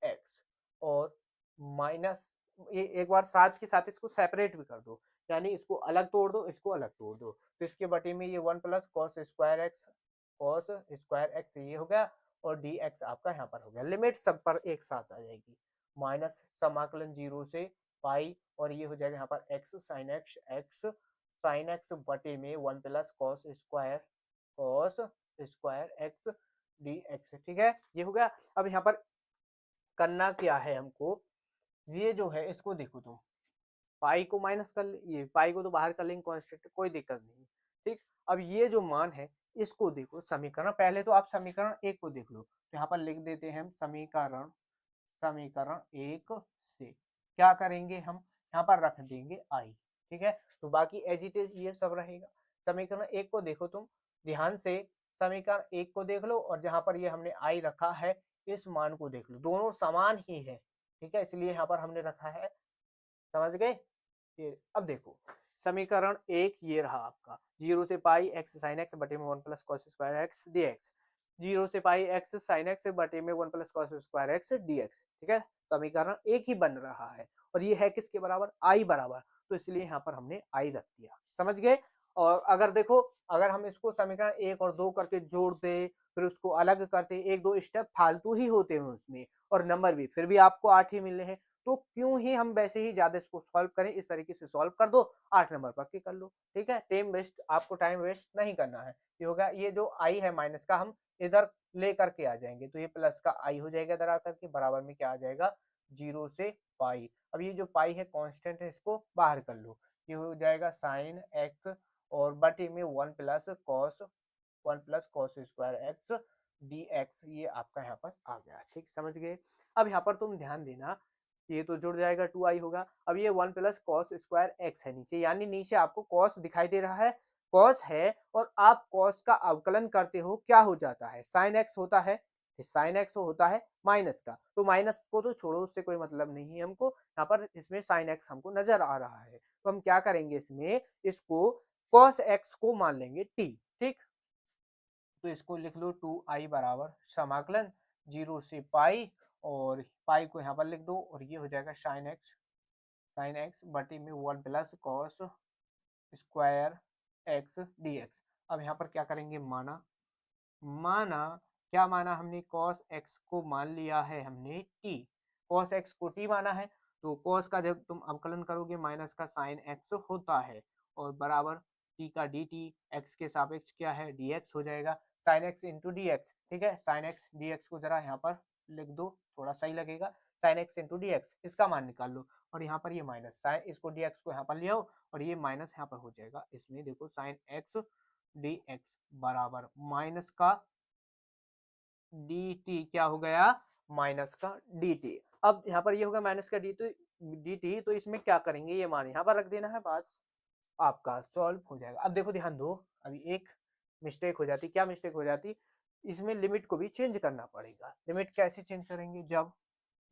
एक्स और माइनस, ये एक बार साथ के साथ इसको सेपरेट भी कर दो, यानी इसको अलग तोड़ दो, इसको अलग तोड़ दो। तो इसके बटे में ये 1 प्लस कॉस स्क्वायर एक्स ये हो गया और डी एक्स आपका यहाँ पर हो गया। लिमिट सब पर एक साथ आ जाएगी, माइनस समाकलन 0 से पाई और ये हो जाएगा यहाँ पर एक्स साइन एक्स बटे में 1 plus cos square X D x. ठीक है, ये हो गया। अब यहाँ पर करना क्या है हमको, ये जो है इसको देखो तुम, पाई को माइनस कर ले, ये पाई को तो बाहर कर लेंगे कांस्टेंट, कोई दिक्कत नहीं। ठीक, अब ये जो मान है इसको देखो समीकरण, पहले तो आप समीकरण एक को देख लो, तो यहाँ पर लिख देते हैं हम समीकरण समीकरण एक से क्या करेंगे हम यहाँ पर रख देंगे आई। ठीक है, तो बाकी एज इट इज ये सब रहेगा। समीकरण एक को देखो तुम ध्यान से, समीकरण एक को देख लो और जहां पर ये हमने आई रखा है इस मान को देख लो, दोनों समान ही है। ठीक है, इसलिए यहाँ पर हमने रखा है, समझ गए। ये अब देखो समीकरण एक ये रहा आपका, 0 से पाई एक्स साइन एक्स बटे में 1 plus cos square X D x, 0 से पाई एक्स साइन एक्स बटे में 1 plus cos square X D x. ठीक है, समीकरण एक ही बन रहा है और ये है किसके बराबर, आई बराबर, तो इसलिए यहाँ पर हमने आई रख दिया, समझ गए। और अगर देखो, अगर हम इसको समीकरण एक और दो करके जोड़ दे, फिर उसको अलग करते, एक दो स्टेप फालतू ही होते हैं उसमें, और नंबर भी फिर भी आपको 8 ही मिलने हैं, तो क्यों ही हम वैसे ही ज्यादा इसको सॉल्व करें, इस तरीके से सॉल्व कर दो, 8 नंबर पक्के कर लो। ठीक है, टाइम वेस्ट, आपको टाइम वेस्ट नहीं करना है। ये होगा, ये जो आई है माइनस का हम इधर ले करके आ जाएंगे, तो ये प्लस का आई हो जाएगा इधर आकर के, बराबर में क्या आ जाएगा 0 से पाई। अब ये जो पाई है कांस्टेंट है, इसको बाहर कर लो, ये हो जाएगा साइन एक्स और बटे में 1 plus cos square X D X, ये आपका यहाँ पर आ गया। ठीक, समझ गए। अब यहाँ पर तुम ध्यान देना, ये तो जुड़ जाएगा 2i होगा। अब ये 1 प्लस कॉस स्क्वायर एक्स है नीचे, यानी नीचे आपको कॉस दिखाई दे रहा है, कॉस है और आप कॉस का अवकलन करते हो, क्या हो जाता है, साइन एक्स होता है, साइन एक्स होता है माइनस का, तो माइनस को तो छोड़ो, उससे कोई मतलब नहीं है हमको, यहाँ पर इसमें साइन एक्स हमको नजर आ रहा है, तो हम क्या करेंगे इसमें, इसको कॉस एक्स को मान लेंगे टी। ठीक, तो इसको लिख लो 2i बराबर समाकलन 0 से पाई, और पाई को यहाँ पर लिख दो, और ये हो जाएगा साइन एक्स बटे में 1 plus cos square X D x. अब यहाँ पर क्या करेंगे, माना क्या माना हमने, कॉस एक्स को मान लिया है हमने टी, कॉस एक्स को टी माना है, तो कॉस का जब तुम अवकलन करोगे माइनस का साइन एक्स होता है, और बराबर टी का डी टी, एक्स के सापेक्ष क्या है डी एक्स हो जाएगा, sine x into D x. ठीक है, साइन एक्स डी एक्स को जरा यहाँ पर लिख दो, थोड़ा सही लगेगा, sine x into D x, इसका मान निकाल लो, और यहाँ पर ये माइनस साइन, इसको डी एक्स को यहाँ पर ले आओ, और ये माइनस यहाँ पर हो जाएगा, इसमें देखो साइन एक्स डी एक्स बराबर माइनस का डी टी, क्या हो गया माइनस का डी टी। अब यहाँ पर ये होगा माइनस का डी टी, तो इसमें क्या करेंगे, ये मान यहाँ पर रख देना है, बस आपका सॉल्व हो जाएगा। अब देखो ध्यान दो, अभी एक मिस्टेक हो जाती, क्या मिस्टेक हो जाती, इसमें लिमिट को भी चेंज करना पड़ेगा। लिमिट कैसे चेंज करेंगे, जब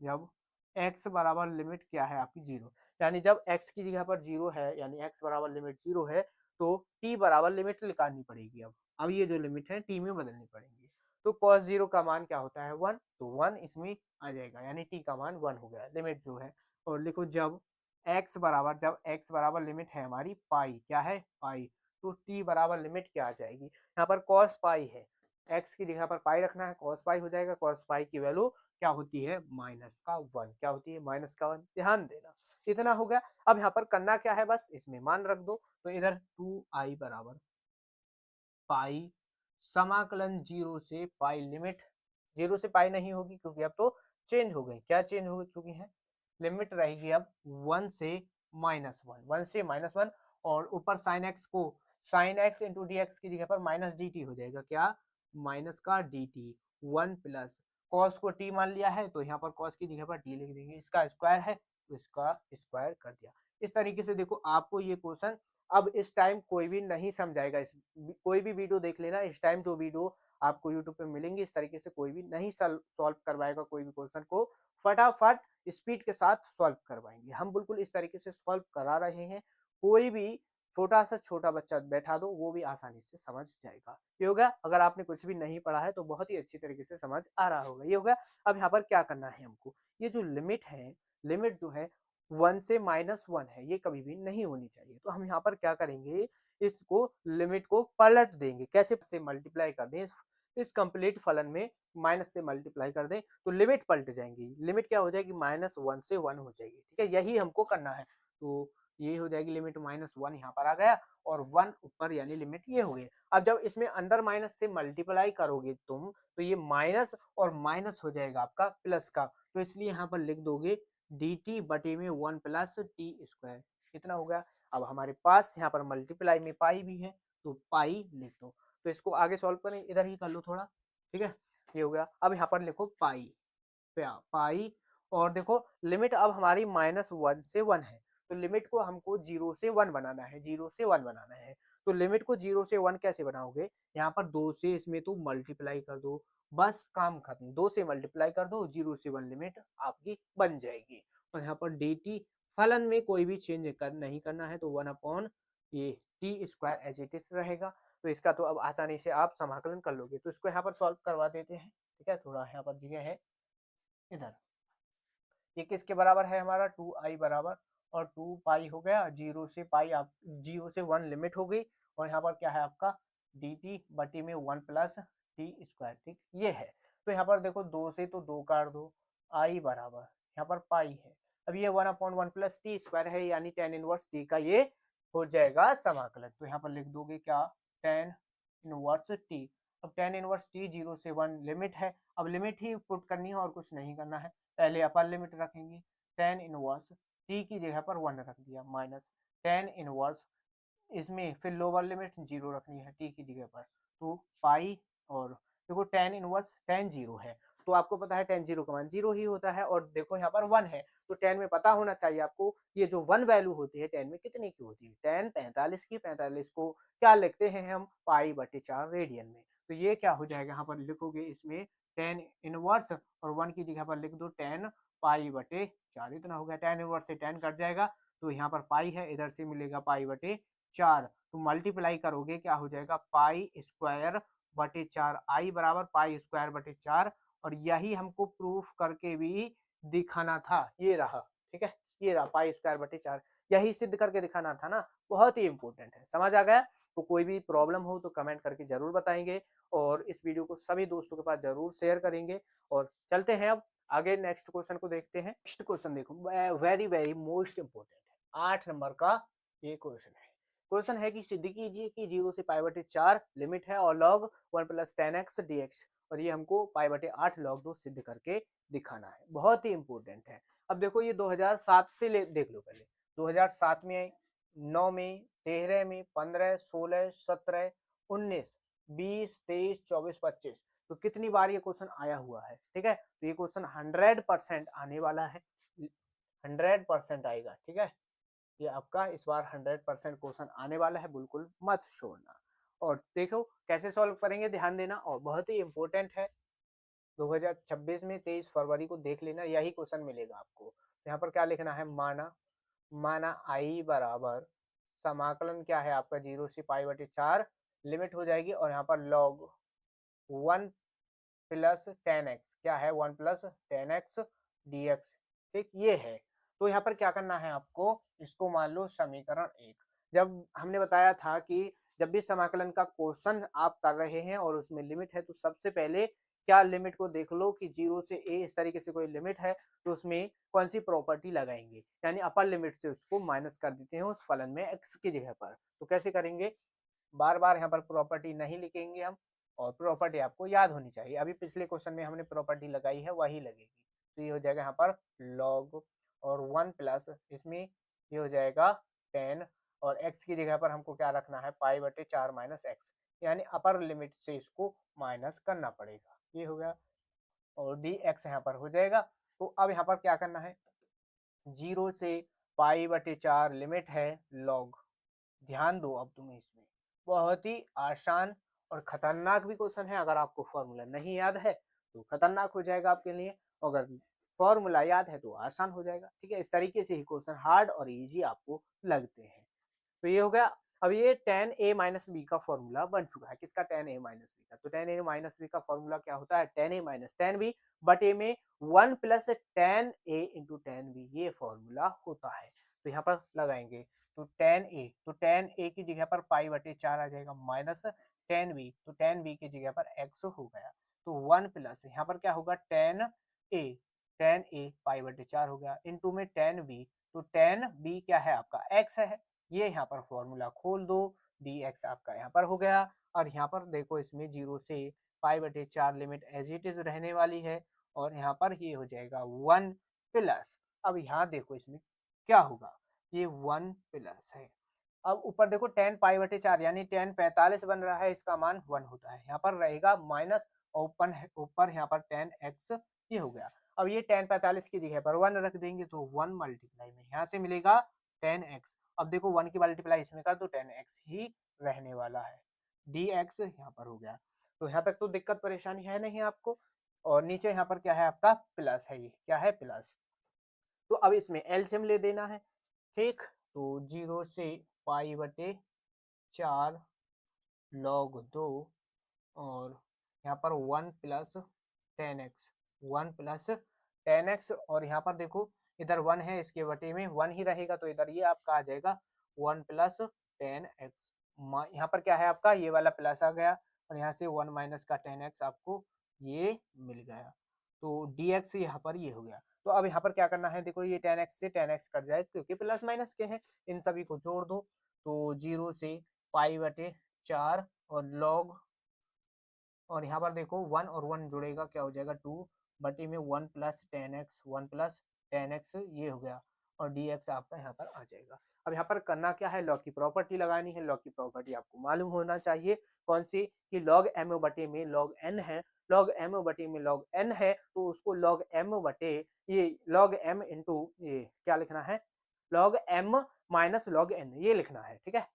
जब x बराबर लिमिट क्या है आपकी 0, यानी जब x की जगह पर 0 है, यानी x बराबर लिमिट 0 है, तो t बराबर लिमिट निकालनी पड़ेगी। अब ये जो लिमिट है t में बदलनी पड़ेगी, तो cos 0 का मान क्या होता है 1, तो 1 इसमें आ जाएगा, यानी t का मान 1 हो गया लिमिट जो है। और लिखो जब x बराबर लिमिट है हमारी पाई, क्या है पाई, तो t बराबर लिमिट क्या आ जाएगी, यहाँ पर cos पाई है, x की जगह पर पाई रखना है, cos पाई हो जाएगा, cos पाई की वैल्यू क्या होती है -1, क्या होती है -1, ध्यान देना, इतना हो गया। अब यहाँ पर करना क्या है, बस इसमें मान रख दो, तो इधर 2i बराबर पाई समाकलन 0 से पाई, लिमिट 0 से पाई नहीं होगी क्योंकि अब तो चेंज हो गई, क्या चेंज हो चुकी है, लिमिट रहेगी अब 1 से -1, और ऊपर साइन एक्स को sine x into D x की जगह पर माइनस डी टी हो जाएगा, क्या माइनस का डी टी, 1 प्लस कॉस को टी मान लिया है, तो यहाँ पर कॉस की जगह पर टी लिख देंगे, इसका स्क्वायर है तो इसका स्क्वायर कर दिया। इस तरीके से देखो आपको ये क्वेश्चन अब इस टाइम कोई भी नहीं समझाएगा, इस कोई भी वीडियो देख लेना, इस टाइम जो वीडियो आपको यूट्यूब पे मिलेंगी इस तरीके से कोई भी नहीं सॉल्व करवाएगा, कोई भी क्वेश्चन को फटाफट स्पीड के साथ सॉल्व करवाएंगे, हम बिल्कुल इस तरीके से सॉल्व करा रहे हैं, कोई भी छोटा सा छोटा बच्चा बैठा दो वो भी आसानी से समझ जाएगा। ये होगा, अगर आपने कुछ भी नहीं पढ़ा है तो बहुत ही अच्छी तरीके से समझ आ रहा होगा, ये होगा। अब यहाँ पर क्या करना है हमको, ये जो लिमिट है, लिमिट जो है 1 से -1 है, ये कभी भी नहीं होनी चाहिए, तो हम यहाँ पर क्या करेंगे, इसको लिमिट को पलट देंगे, कैसे से मल्टीप्लाई कर दें, इस कंप्लीट फलन में माइनस से मल्टीप्लाई कर दें तो लिमिट पलट जाएंगी, लिमिट क्या हो जाएगी -1 से 1 हो जाएगी। ठीक है, यही हमको करना है, तो ये हो जाएगी लिमिट -1 यहाँ पर आ गया, और 1 ऊपर, यानी लिमिट ये हो गई। अब जब इसमें अंदर माइनस से मल्टीप्लाई करोगे तुम, तो ये माइनस और माइनस हो जाएगा आपका प्लस का, तो इसलिए यहाँ पर लिख दोगे dt बटे में 1 प्लस टी स्क्वायर, इतना हो गया। अब हमारे पास यहाँ पर मल्टीप्लाई में पाई भी है, तो पाई लिख दो। तो इसको आगे सॉल्व करें, इधर ही कर लो थोड़ा, ठीक है, ये हो गया। अब यहाँ पर लिखो पाई, पाई, और देखो लिमिट अब हमारी -1 से 1 है, तो लिमिट को हमको 0 से 1 बनाना है, 0 से 1 बनाना है। तो लिमिट को 0 से 1 कैसे बनाओगे, यहाँ पर 2 से इसमें तो मल्टीप्लाई कर दो, बस काम खत्म, 2 से मल्टीप्लाई कर दो, 0 से 1 लिमिट आपकी बन जाएगी। और यहाँ पर dt फलन में कोई भी चेंज नहीं करना है, तो 1 अपॉन ये T square as it is रहेगा। तो इसका तो अब आसानी से आप समाकलन कर लोगे। तो इसको यहाँ पर सॉल्व करवा देते हैं, ठीक है, थोड़ा यहाँ पर जगह है इधर। ये किसके बराबर है हमारा, 2i बराबर, और 2 पाई हो गया, 0 से पाई, आप 0 से 1 लिमिट हो गई, और यहाँ पर क्या है आपका dt बटी में 1 प्लस टी स्क्वायर, ठीक ये है। तो यहाँ पर देखो 2 से तो 2 काट दो, i बराबर यहाँ पर पाई है। अब ये 1 अपॉन 1 प्लस टी स्क्वायर है, यानी tan इनवर्स टी का ये हो जाएगा समाकलन। तो यहाँ पर लिख दोगे क्या, tan इनवर्स टी। अब tan इनवर्स टी 0 से 1 लिमिट है, अब लिमिट ही पुट करनी है और कुछ नहीं करना है। पहले अपर लिमिट रखेंगे, tan इनवर्स टी की जगह पर 1 रख दिया, माइनस tan इनवर्स, इसमें फिर लोअर लिमिट 0 रखनी है टी की जगह पर, तो पाई, और देखो tan इनवर्स tan 0 है, तो आपको पता है tan 0 का मान 0 ही होता है, और देखो यहाँ पर 1 है, तो tan में पता होना चाहिए आपको ये जो 1 वैल्यू होती है tan में कितने की होती है, tan 45 की। 45 को क्या लिखते हैं हम, पाई बटे 4 रेडियन में। तो ये क्या हो जाएगा, यहाँ पर लिखोगे इसमें tan इनवर्स, और 1 की जगह पर लिख दो tan पाई बटे 4, इतना हो गया। tan इनवर्स से tan कट जाएगा, तो यहाँ पर पाई है, इधर से मिलेगा पाई बटे 4, तो मल्टीप्लाई करोगे क्या हो जाएगा, पाई स्क्वायर बटे 4, आई बराबर पाई स्क्वायर बटे 4, और यही हमको प्रूफ करके भी दिखाना था, ये रहा, ठीक है, ये रहा पाई स्क्वायर बटे 4, यही सिद्ध करके दिखाना था ना, बहुत ही इंपॉर्टेंट है, समझ आ गया। तो कोई भी प्रॉब्लम हो तो कमेंट करके जरूर बताएंगे, और इस वीडियो को सभी दोस्तों के पास जरूर शेयर करेंगे। और चलते हैं अब आगे नेक्स्ट क्वेश्चन को देखते हैं। नेक्स्ट क्वेश्चन देखो, वेरी वेरी मोस्ट इंपोर्टेंट है, 8 नंबर का ये क्वेश्चन है। क्वेश्चन है कि सिद्ध कीजिए कि 0 से पाई बटे 4 लिमिट है, और log 1 प्लस 10x dx, और ये हमको पाई बटे 8 log 2 सिद्ध करके दिखाना है, बहुत ही इंपॉर्टेंट है। अब देखो ये 2007 से देख लो पहले, 2007 में, 9 में, 13 में, 15, 16, 17, 19, 20, 23, 24, 25, तो कितनी बार ये क्वेश्चन आया हुआ है, ठीक है। तो ये क्वेश्चन 100% आने वाला है, 100% आएगा, ठीक है। ये आपका इस बार 100% क्वेश्चन आने वाला है, बिल्कुल मत छोड़ना। और देखो कैसे सॉल्व करेंगे, ध्यान देना, और बहुत ही इंपॉर्टेंट है। 2026 में 23 फरवरी को देख लेना, यही क्वेश्चन मिलेगा आपको। यहाँ पर क्या लिखना है, माना आई बराबर समाकलन क्या है आपका, 0 से पाई बटे 4 लिमिट हो जाएगी, और यहाँ पर log 1 प्लस 10x, क्या है 1 प्लस 10x dx, ठीक ये है। तो यहाँ पर क्या करना है आपको, इसको मान लो समीकरण 1। जब हमने बताया था कि जब भी समाकलन का क्वेश्चन आप कर रहे हैं और उसमें लिमिट है, तो सबसे पहले क्या लिमिट को देख लो कि 0 से a इस तरीके से कोई लिमिट है, तो उसमें कौन सी प्रॉपर्टी लगाएंगे, यानी अपर लिमिट से उसको माइनस कर देते हैं उस फलन में x की जगह पर। तो कैसे करेंगे, बार बार यहाँ पर प्रॉपर्टी नहीं लिखेंगे हम, और प्रॉपर्टी आपको याद होनी चाहिए। अभी पिछले क्वेश्चन में हमने प्रॉपर्टी लगाई है, वही लगेगी। तो ये हो जाएगा यहाँ पर log, और 1 प्लस इसमें ये हो जाएगा 10, और x की जगह पर हमको क्या रखना है, पाई बटे 4 माइनस एक्स, यानी अपर लिमिट से इसको माइनस करना पड़ेगा, ये हो गया। और dx यहाँ पर हो जाएगा। तो अब यहाँ पर क्या करना है, 0 से पाई बटे 4 लिमिट है, log, ध्यान दो अब तुम्हें इसमें, बहुत ही आसान और खतरनाक भी क्वेश्चन है। अगर आपको फॉर्मूला नहीं याद है तो खतरनाक हो जाएगा आपके लिए, अगर फॉर्मूला याद है तो आसान हो जाएगा, ठीक है। इस तरीके से ही क्वेश्चन हार्ड और इजी आपको लगते हैं। तो ये हो गया। अब ये tan a माइनस बी का फॉर्मूला बन चुका है, किसका, tan a माइनस बी का। तो tan a माइनस बी का फॉर्मूला क्या होता है, tan a minus tan b but a में 1 plus tan a into tan b, ये फॉर्मूला होता है। तो यहाँ पर लगाएंगे, तो tan a की जगह पर पाई बटे 4 आ जाएगा, माइनस तो tan b की जगह पर x हो गया। तो 1 प्लस यहाँ पर क्या होगा, tan a पाई बटे 4 हो गया, इंटू में tan b, तो tan b क्या है आपका, x है। ये यहाँ पर फॉर्मूला खोल दो, dx आपका यहाँ पर हो गया। और यहाँ पर देखो इसमें 0 से पाई बटे 4 लिमिट एज इट इज रहने वाली है, और यहाँ पर ये हो जाएगा 1 प्लस, अब यहाँ देखो इसमें क्या होगा, ये 1 प्लस है। अब ऊपर देखो 10 पाई बटे 4 यानी 10 45 बन रहा है, इसका मान 1 होता है। यहाँ पर रहेगा माइनस, ओपन है ऊपर यहाँ पर 10x, ये हो गया। अब ये 10 45 की जगह पर 1 रख देंगे तो 1 मल्टीप्लाई में यहाँ से मिलेगा 10x। अब देखो 1 की मल्टीप्लाई इसमें कर दो 10x ही रहने वाला है, dx यहाँ पर हो गया। तो यहाँ तक तो दिक्कत परेशानी है नहीं आपको। और नीचे यहाँ पर क्या है आपका प्लस है, ये क्या है प्लस। तो अब इसमें एलसीएम ले देना है, ठीक। तो 0 से पाई बटे 4 log 2 और यहाँ पर 1 प्लस 10x, 1 प्लस 10x और यहाँ पर देखो इधर 1 है, इसके बटे में 1 ही रहेगा तो इधर ये आपका आ जाएगा 1 प्लस 10x। यहाँ पर क्या है आपका ये वाला प्लस आ गया और यहाँ से 1 माइनस का 10x आपको ये मिल गया। तो dx यहाँ पर ये हो गया। तो अब यहाँ पर क्या करना है, देखो ये 10x से 10x कट जाए क्योंकि प्लस माइनस के हैं, इन सभी को जोड़ दो। तो 0 से पाई बटे 4 और log, और यहाँ पर देखो 1 और 1 जुड़ेगा क्या हो जाएगा 2 बटे में 1 प्लस 10x, 1 प्लस 10x ये हो गया और dx आपका यहाँ पर आ जाएगा। अब यहाँ पर करना क्या है, लॉग की प्रॉपर्टी लगानी है। लॉग की प्रॉपर्टी आपको मालूम होना चाहिए कौन सी, कि log m बटे में log n है, log m बटे में log n है तो उसको log m बटे ये log m इंटू ये क्या लिखना है, log m minus log n ये लिखना है, ठीक है।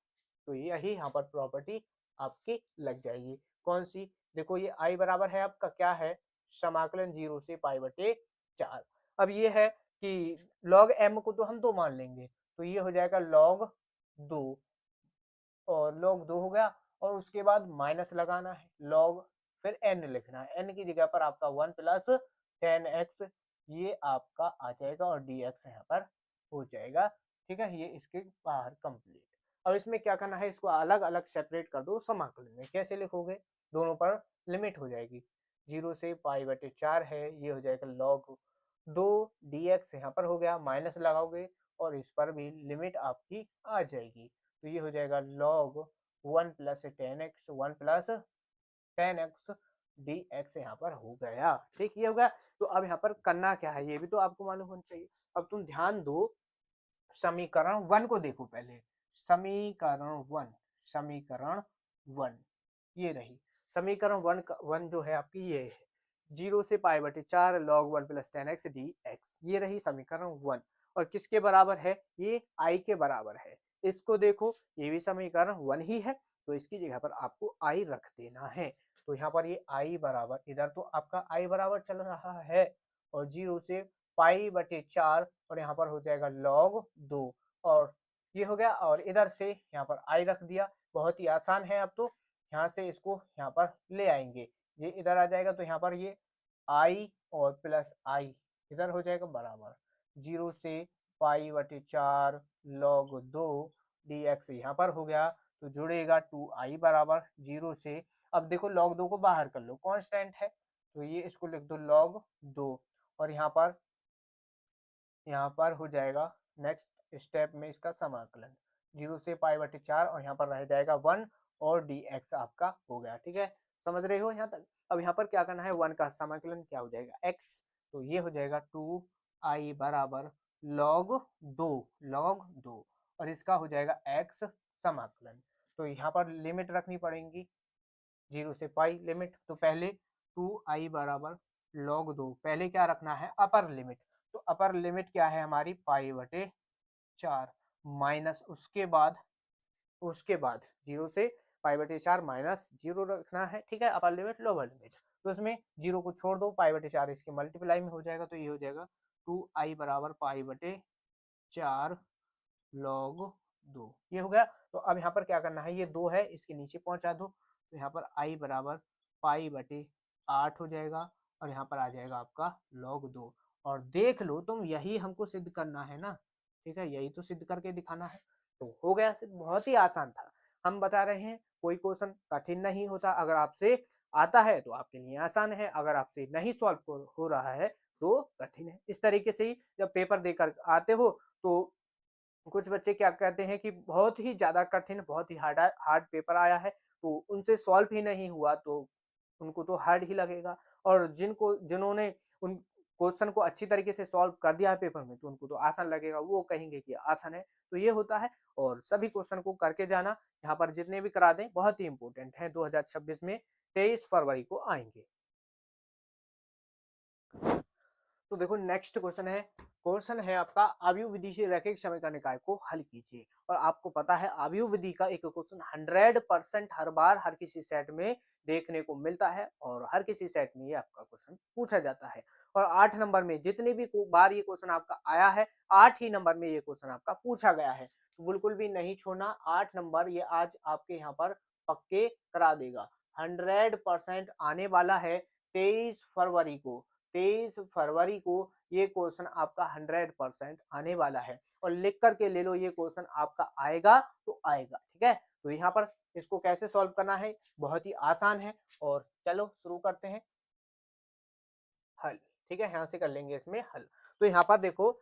तो यही यहाँ पर प्रॉपर्टी आपकी लग जाएगी। कौन सी, देखो ये i बराबर है आपका क्या है, समाकलन 0 से पाई बटे 4। अब ये है कि log m को तो हम 2 मान लेंगे तो ये हो जाएगा log 2 और log 2 हो गया और उसके बाद माइनस लगाना है log, फिर n लिखना है, n की जगह पर आपका 1 प्लस 10x ये आपका आ जाएगा और dx यहाँ पर हो जाएगा, ठीक है। ये इसके बाहर कंप्लीट। अब इसमें क्या करना है, इसको अलग अलग सेपरेट कर दो समाकलन में। कैसे लिखोगे, दोनों पर लिमिट हो जाएगी, 0 से पाई बटे 4 है ये हो जाएगा log 2 dx यहाँ पर हो गया, माइनस लगाओगे और इस पर भी लिमिट आपकी आ जाएगी तो ये हो जाएगा log 1 plus 10x, 1 plus 10x dx यहाँ पर हो गया, ठीक। ये हो गया। तो अब यहाँ पर करना क्या है ये भी तो आपको मालूम होना चाहिए। अब तुम ध्यान दो, समीकरण 1 को देखो पहले, समीकरण 1, समीकरण 1 ये रही समीकरण 1 1 जो है आपकी ये है 0 से पाई बटे 4 log 1 प्लस 10x dx, ये रही समीकरण 1। और किसके बराबर है, ये i के बराबर है। इसको देखो ये भी समीकरण 1 ही है तो इसकी जगह पर आपको i रख देना है। तो यहाँ पर ये i बराबर, इधर तो आपका i बराबर चल रहा है और 0 से पाई बटे 4 और यहाँ पर हो जाएगा log 2 और ये हो गया और इधर से यहाँ पर i रख दिया। बहुत ही आसान है। अब तो यहाँ से इसको यहाँ पर ले आएंगे, ये इधर आ जाएगा तो यहाँ पर ये i और प्लस i इधर हो जाएगा बराबर 0 से पाई बटे 4 log 2 dx यहाँ पर हो गया तो जुड़ेगा 2i बराबर 0 से। अब देखो log 2 को बाहर कर लो, कांस्टेंट है तो ये इसको लिख दो log 2 और यहाँ पर हो जाएगा नेक्स्ट स्टेप में इसका समाकलन 0 से पाई बटे 4 और यहाँ पर रह जाएगा 1 और dx आपका हो गया, ठीक है। समझ रहे हो यहाँ तक। अब यहाँ पर क्या करना है, 1 का समाकलन क्या हो जाएगा x, तो ये हो जाएगा 2i बराबर log 2 और इसका हो जाएगा x समाकलन। तो यहाँ पर लिमिट रखनी पड़ेगी 0 से पाई लिमिट, तो पहले 2i बराबर log 2 पहले क्या रखना है, अपर लिमिट। तो अपर लिमिट क्या है हमारी पाई बटे 4 माइनस उसके बाद 0 से पाई बटे 4 माइनस 0 रखना है, ठीक है। अपर लिमिट लोअर लिमिट, तो इसमें 0 को छोड़ दो, पाई बटे 4 इसके मल्टीप्लाई में हो जाएगा तो ये हो जाएगा 2i बराबर पाई बटे 4 log 2 ये हो गया। तो अब यहाँ पर क्या करना है, ये 2 है इसके नीचे पहुंचा दो तो यहाँ पर i बराबर पाई बटे 8 हो जाएगा और यहाँ पर आ जाएगा आपका log 2। और देख लो तुम, यही हमको सिद्ध करना है ना, ठीक है, यही तो सिद्ध करके दिखाना है। तो हो गया सिद्ध, बहुत ही आसान था। हम बता रहे हैं कोई क्वेश्चन कठिन नहीं होता, अगर आपसे आता है तो आपके लिए आसान है, अगर आपसे नहीं सॉल्व हो रहा है तो कठिन है। इस तरीके से ही जब पेपर देकर आते हो तो कुछ बच्चे क्या कहते हैं कि बहुत ही ज़्यादा कठिन, बहुत ही हार्ड पेपर आया है तो उनसे सॉल्व ही नहीं हुआ तो उनको तो हार्ड ही लगेगा। और जिन्होंने उन क्वेश्चन को अच्छी तरीके से सॉल्व कर दिया है पेपर में तो उनको तो आसान लगेगा, वो कहेंगे कि आसान है। तो ये होता है और सभी क्वेश्चन को करके जाना, यहाँ पर जितने भी करा दें बहुत ही इंपॉर्टेंट है, 2026 में 23 फरवरी को आएंगे। तो देखो नेक्स्ट क्वेश्चन है आपका आव्यूह विधि से रैखिक समीकरण निकाय को हल कीजिए। और आपको पता है आव्यूह विधि का एक क्वेश्चन 100% हर बार हर किसी सेट में देखने को मिलता है और हर किसी सेट में ये आपका क्वेश्चन पूछा जाता है। और 8 नंबर में जितने भी बार ये क्वेश्चन आपका आया है 8 ही नंबर में ये क्वेश्चन आपका पूछा गया है। तो बिल्कुल भी नहीं छोड़ना, 8 नंबर ये आज आपके यहाँ पर पक्के करा देगा। 100% आने वाला है 23 फरवरी को। 23 फरवरी को ये क्वेश्चन आपका 100% आने वाला है और लिख करके ले लो, ये क्वेश्चन आपका आएगा तो आएगा। ठीक है, तो यहाँ पर इसको कैसे सॉल्व करना है, बहुत ही आसान है। और चलो शुरू करते हैं हल। ठीक है, यहाँ से कर लेंगे इसमें हल। तो यहाँ पर देखो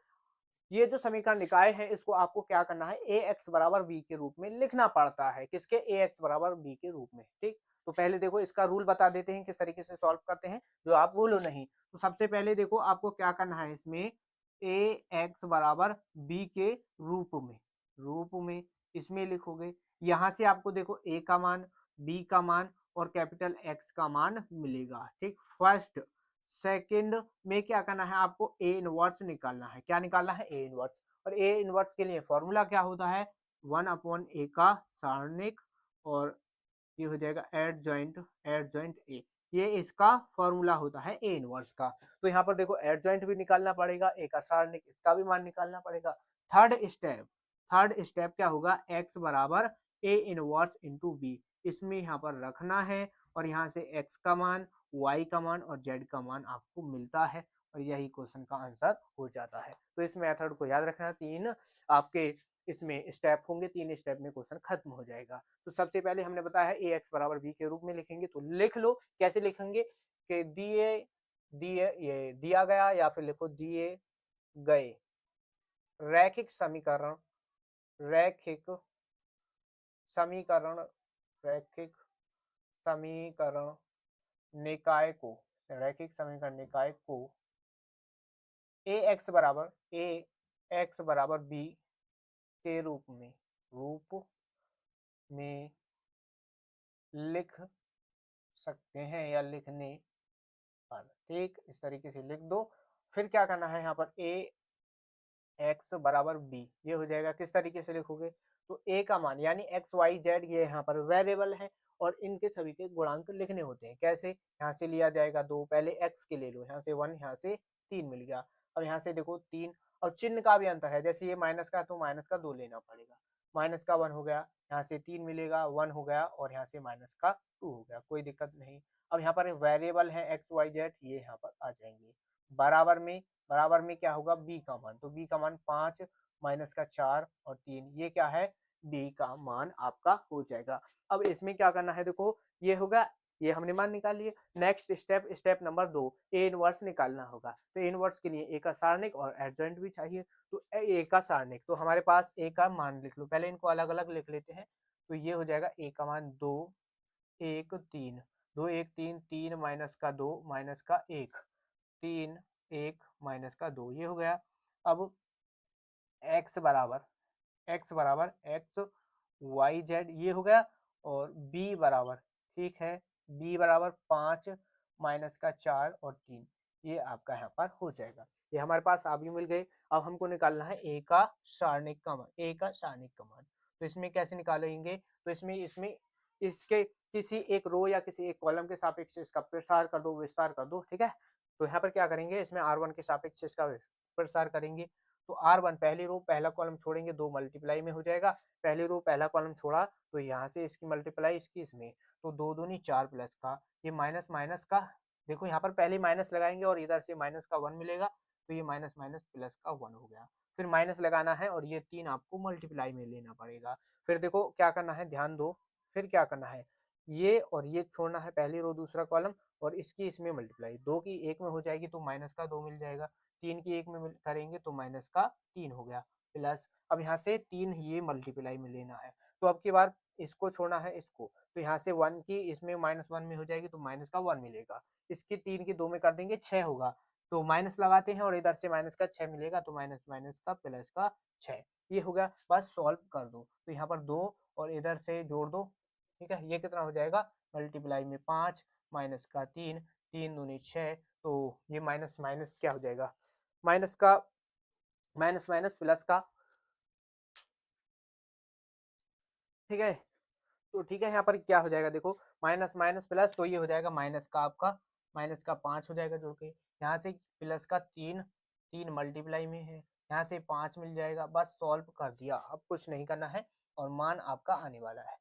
ये जो समीकरण निकाय है इसको आपको क्या करना है, ए एक्स बराबर बी के रूप में लिखना पड़ता है। किसके, ए एक्स बराबर बी के रूप में। ठीक, तो पहले देखो इसका रूल बता देते हैं किस तरीके से सॉल्व करते हैं, जो आप भूलो नहीं। तो सबसे पहले देखो आपको क्या करना है, इसमें ए एक्स बराबर बी के रूप में इसमें लिखोगे। यहाँ से आपको देखो ए का मान, बी का मान और कैपिटल एक्स का मान मिलेगा। ठीक, फर्स्ट सेकंड में क्या करना है, आपको ए इनवर्स निकालना है। क्या निकालना है, ए इनवर्स। और ए इनवर्स के लिए फॉर्मूला क्या होता है, 1/a का सारणिक और ये हो जाएगा एडजॉइंट ए। ये इसका फॉर्मूला होता है ए इनवर्स का। तो यहाँ पर देखो एडजॉइंट भी निकालना पड़ेगा, ए का सारणिक, इसका भी मान निकालना पड़ेगा। थर्ड स्टेप क्या होगा, एक्स बराबर ए इनवर्स इंटू बी, इसमें यहाँ पर रखना है और यहाँ से एक्स का मान, वाई का मान और जेड का मान आपको मिलता है और यही क्वेश्चन का आंसर हो जाता है। तो इस मेथड को याद रखना, 3 आपके इसमें स्टेप होंगे, 3 स्टेप में क्वेश्चन खत्म हो जाएगा। तो सबसे पहले हमने बताया है ए एक्स बराबर बी के रूप में लिखेंगे, तो लिख लो कैसे लिखेंगे कि दिए दिए ये दिया गया या फिर लिखो दिए गए रैखिक समीकरण रैखिक समीकरण रैखिक समीकरण निकाय को ए एक्स बराबर बी के रूप में लिख सकते हैं या लिखने पर। ठीक, इस तरीके से लिख दो। फिर क्या करना है, यहाँ पर ए एक्स बराबर बी, ये हो जाएगा। किस तरीके से लिखोगे, तो ए का मान यानी एक्स वाई जेड ये यहाँ पर वेरिएबल है और इनके सभी के गुणांक लिखने होते हैं। कैसे, यहाँ से लिया जाएगा 2, पहले एक्स के ले लो, यहाँ से 1, यहाँ से 3 मिल गया। अब यहाँ से देखो 3 और चिन्ह का भी अंतर है, जैसे ये माइनस का तो माइनस का 2 लेना पड़ेगा, माइनस का 1 हो गया, यहाँ से 3 मिलेगा, 1 हो गया और यहाँ से माइनस का 2 हो गया, कोई दिक्कत नहीं। अब यहाँ पर वेरिएबल है एक्स वाई जेड, ये यहाँ पर आ जाएंगे। बराबर में क्या होगा, बी का मान, तो बी का मान 5 माइनस का 4 और 3, ये क्या है, बी का मान आपका हो जाएगा। अब इसमें क्या करना है, देखो ये होगा, ये हमने मान निकाल लिए। Next step number 2, A inverse निकालना होगा। तो ए इनवर्स के लिए ए का सारणिक और एडजॉइंट भी चाहिए। तो ए का सारणिक, तो हमारे पास ए का मान लिख लो, पहले इनको अलग अलग लिख लेते हैं। तो ये हो जाएगा ए का मान 2 1 3, 2 1 3, 3 माइनस का 2 माइनस का 1, 3 1 माइनस का 2, ये हो गया। अब एक्स वाई जेड ये हो गया और बी बराबर, ठीक है, बी बराबर 5 माइनस का 4 और 3, ये आपका यहाँ पर हो जाएगा। ये हमारे पास आप भी मिल गए। अब हमको निकालना है ए का सारणिक का मान। तो इसमें कैसे निकालेंगे, तो इसमें इसमें इसके किसी एक रो या किसी एक कॉलम के सापेक्ष इसका प्रसार कर दो, विस्तार कर दो। ठीक है, तो यहाँ पर क्या करेंगे, इसमें R1 के सापेक्ष इसका प्रसार करेंगे। तो R1 पहली रो पहला कॉलम छोड़ेंगे, 2 मल्टीप्लाई में हो जाएगा। पहली रो पहला कॉलम छोड़ा तो यहाँ से इसकी मल्टीप्लाई इसकी इसमें, तो 2 दूनी 4 प्लस का ये माइनस माइनस का, देखो यहाँ पर पहले माइनस लगाएंगे और इधर से माइनस का 1 मिलेगा, तो ये माइनस माइनस प्लस का 1 हो गया। फिर माइनस लगाना है और ये 3 आपको मल्टीप्लाई में लेना पड़ेगा। फिर देखो क्या करना है, ध्यान दो, फिर क्या करना है, ये और ये छोड़ना है, पहली रो दूसरा कॉलम और इसकी इसमें मल्टीप्लाई, 2 की 1 में हो जाएगी तो माइनस का 2 मिल जाएगा, 3 की 1 में करेंगे तो माइनस का 3 हो गया, प्लस अब यहाँ से 3 ये मल्टीप्लाई में लेना है। तो अब की बार इसको छोड़ना है इसको, तो यहाँ से 1 की इसमें -1 में हो जाएगी तो माइनस का 1 मिलेगा। इसकी 3 की 2 में कर देंगे 6 होगा, तो माइनस लगाते हैं और इधर से माइनस का 6 मिलेगा, तो माइनस माइनस का प्लस का 6, ये हो गया। बस सॉल्व कर दो, तो यहाँ पर 2 और इधर से जोड़ दो, ठीक है। ये कितना हो जाएगा, मल्टीप्लाई में 5 माइनस का 3, 3 दूनी 6, तो ये माइनस माइनस क्या हो जाएगा, माइनस का माइनस माइनस प्लस का, ठीक है। तो ठीक है, यहाँ पर क्या हो जाएगा देखो, माइनस माइनस प्लस, तो ये हो जाएगा माइनस का आपका, माइनस का 5 हो जाएगा जोड़ के, यहाँ से प्लस का 3, 3 मल्टीप्लाई में है, यहाँ से 5 मिल जाएगा। बस सॉल्व कर दिया, अब कुछ नहीं करना है और मान आपका आने वाला है।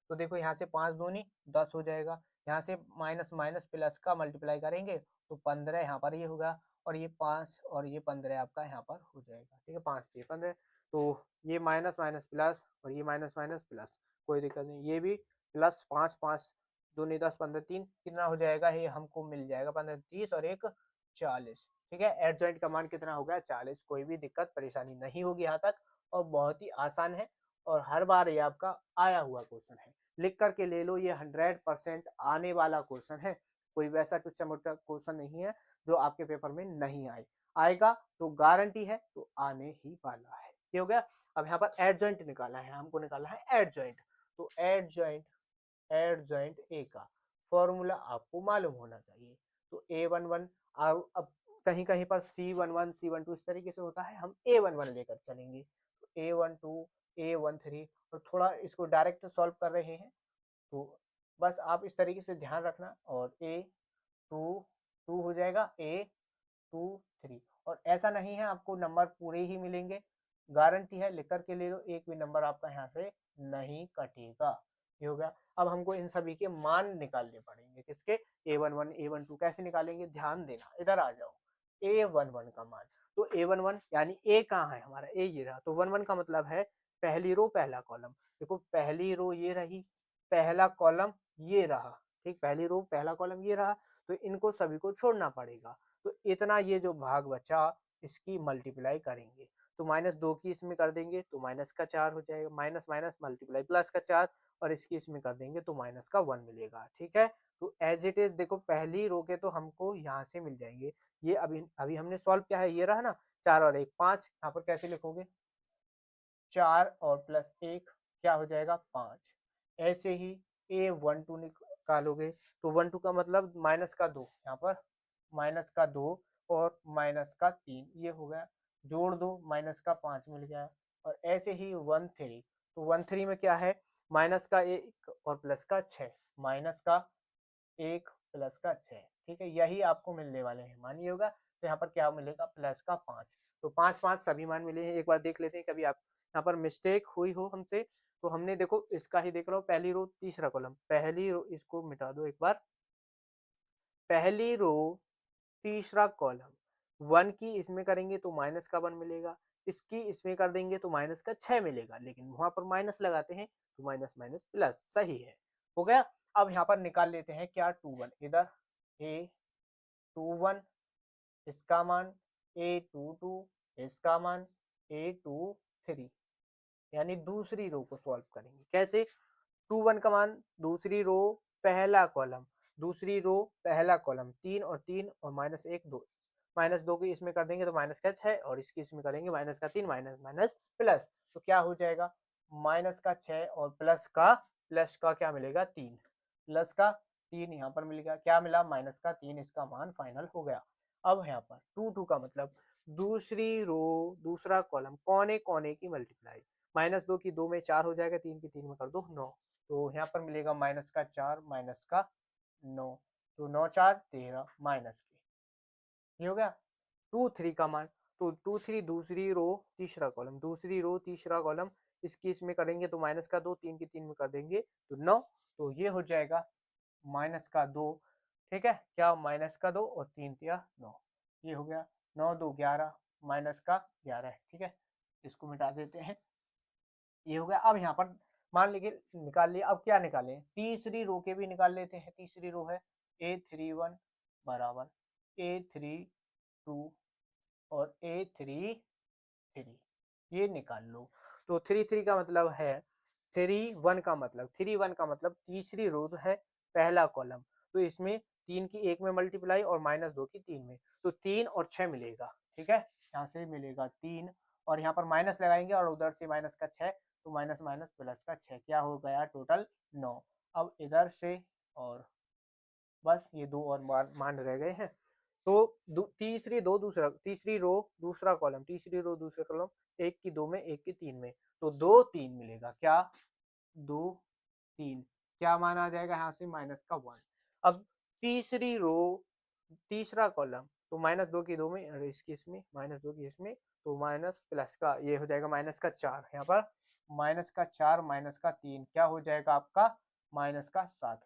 तो देखो यहाँ से 5 दूनी 10 हो जाएगा, यहाँ से माइनस माइनस प्लस का मल्टीप्लाई करेंगे तो 15 यहाँ पर ये होगा, और ये 5 और ये 15 आपका यहाँ पर हो जाएगा, ठीक है। 5 से 15, तो ये माइनस माइनस प्लस और ये माइनस माइनस प्लस, कोई दिक्कत नहीं। ये भी प्लस 5, 5 दूनी 10, 15 3 कितना हो जाएगा, ये हमको मिल जाएगा 15 30 और एक 40, ठीक है। एड जॉइंट का मान कितना हो गया, 40। कोई भी दिक्कत परेशानी नहीं होगी यहाँ तक, और बहुत ही आसान है और हर बार ये आपका आया हुआ क्वेश्चन है। लिख करके ले लो, ये 100% आने वाला क्वेश्चन है, कोई वैसा टुच्चा मोटा क्वेश्चन नहीं है जो आपके पेपर में नहीं आएगा तो गारंटी है, तो आने ही वाला है। ये हो गया। अब यहाँ पर एडजॉइंट निकाला है, हमको निकाला है एडजॉइंट, तो एडजॉइंट ए का फॉर्मूला आपको मालूम होना चाहिए। तो A11, अब कहीं कहीं पर C11 C12 इस तरीके से होता है, हम A11 लेकर चलेंगे। तो A12 A13, और थोड़ा इसको डायरेक्ट सॉल्व कर रहे हैं, तो बस आप इस तरीके से ध्यान रखना, और A22 हो जाएगा, A23, और ऐसा नहीं है आपको नंबर पूरे ही मिलेंगे, गारंटी है, लिख करके ले लो, एक भी नंबर आपका यहाँ से नहीं कटेगा। ये हो गया। अब हमको इन सभी के मान निकालने पड़ेंगे, किसके, A11 A12 कैसे निकालेंगे, ध्यान देना, इधर आ जाओ। A11 का मान, तो A11 यानी A कहाँ है हमारा, A ये रहा, तो 11 का मतलब है पहली रो पहला कॉलम। देखो पहली रो ये रही, पहला कॉलम ये रहा, ठीक, पहली रो पहला कॉलम ये रहा, तो इनको सभी को छोड़ना पड़ेगा। तो इतना ये जो भाग बचा इसकी मल्टीप्लाई करेंगे, तो -2 की इसमें कर देंगे तो माइनस का 4 हो जाएगा, माइनस माइनस मल्टीप्लाई प्लस का 4, और इसकी इसमें कर देंगे तो माइनस का 1 मिलेगा, ठीक है। तो एज इट इज देखो पहली रो के तो हमको यहाँ से मिल जाएंगे, ये अभी अभी हमने सॉल्व किया है, ये रहा ना, 4 और 1 5, यहाँ पर कैसे लिखोगे, 4 और प्लस 1 क्या हो जाएगा 5। ऐसे ही A12 निकालोगे, तो 12 का मतलब माइनस का 2, यहाँ पर माइनस का 2 और माइनस का 3, ये हो गया, जोड़ दो माइनस का 5 मिल गया। और ऐसे ही 13, तो 13 में क्या है, माइनस का 1 और प्लस का 6, माइनस का 1 प्लस का 6, ठीक है, यही आपको मिलने वाले हैं मान, ये होगा। तो यहाँ पर क्या मिलेगा, प्लस का 5, तो 5 5 सभी मान मिले हैं। एक बार देख लेते हैं, कभी आप यहाँ पर मिस्टेक हुई हो हमसे, तो हमने देखो इसका ही देख लो, पहली रो तीसरा कॉलम, पहली रो इसको मिटा दो एक बार, पहली रो तीसरा कॉलम 1 की इसमें करेंगे तो माइनस का 1 मिलेगा, इसकी इसमें कर देंगे तो माइनस का 6 मिलेगा, लेकिन वहां पर माइनस लगाते हैं तो माइनस माइनस प्लस, सही है, हो गया। अब यहाँ पर निकाल लेते हैं क्या, 21, इधर A21 इसका मान, A22 इसका मान, A23, यानी दूसरी रो को सॉल्व करेंगे कैसे, 21 का मान दूसरी रो पहला कॉलम, दूसरी रो पहला कॉलम 3 और 3 और -1 2, -2 की इसमें कर देंगे तो माइनस का 6, और इसकी इसमें करेंगे माइनस का 3, माइनस माइनस प्लस, तो क्या हो जाएगा, माइनस का 6 और प्लस का क्या मिलेगा 3, प्लस का 3 यहाँ पर मिल गया, क्या मिला, माइनस का 3, इसका मान फाइनल हो गया। अब यहाँ पर 2 का मतलब दूसरी रो दूसरा कॉलम कोने कोने की मल्टीप्लाई, -2 की 2 में 4 हो जाएगा, 3 की 3 में कर दो 9, तो यहाँ पर मिलेगा माइनस का 4 माइनस का 9, तो 9 4 13 माइनस के, ये हो गया। 2 3 का मान, तो 2 3 दूसरी रो तीसरा कॉलम, दूसरी रो तीसरा कॉलम, इसकी इसमें करेंगे तो माइनस का 2, 3 की 3 में कर देंगे तो 9, तो ये हो जाएगा माइनस का 2, ठीक है, क्या माइनस का 2 और 3 तिया 9, ये हो गया, 9 2 11 माइनस का 11 है, ठीक है, इसको मिटा देते हैं, ये हो गया। अब यहाँ पर मान लीजिए निकाल लिया, अब क्या निकालें, तीसरी रो के भी निकाल लेते हैं, तीसरी रो है A31 बराबर A32 और A33, ये निकाल लो। तो 3 का मतलब है 3 1 का मतलब 3 1 का मतलब तीसरी रो है पहला कॉलम, तो इसमें 3 की 1 में मल्टीप्लाई और -2 की 3 में, तो 3 और 6 मिलेगा। ठीक है, यहाँ से मिलेगा 3 और यहाँ पर माइनस लगाएंगे और उधर से माइनस का 6, तो माइनस माइनस प्लस का 6 क्या हो गया टोटल 9। अब इधर से और बस ये दो और मान रह गए हैं। तो तीसरी रो दूसरा कॉलम, तीसरी रो दूसरा कॉलम, 1 की 2 में 1 की 3 में, तो 2 3 मिलेगा। क्या 2 3 क्या मान आ जाएगा यहाँ से माइनस का 1। अब तीसरी रो तीसरा कॉलम, तो -2 की 2 में इसकी इसमें -2 की इसमें, तो माइनस प्लस का ये हो जाएगा माइनस का 4, यहाँ पर माइनस का 4 माइनस का 3 क्या हो जाएगा आपका माइनस का 7।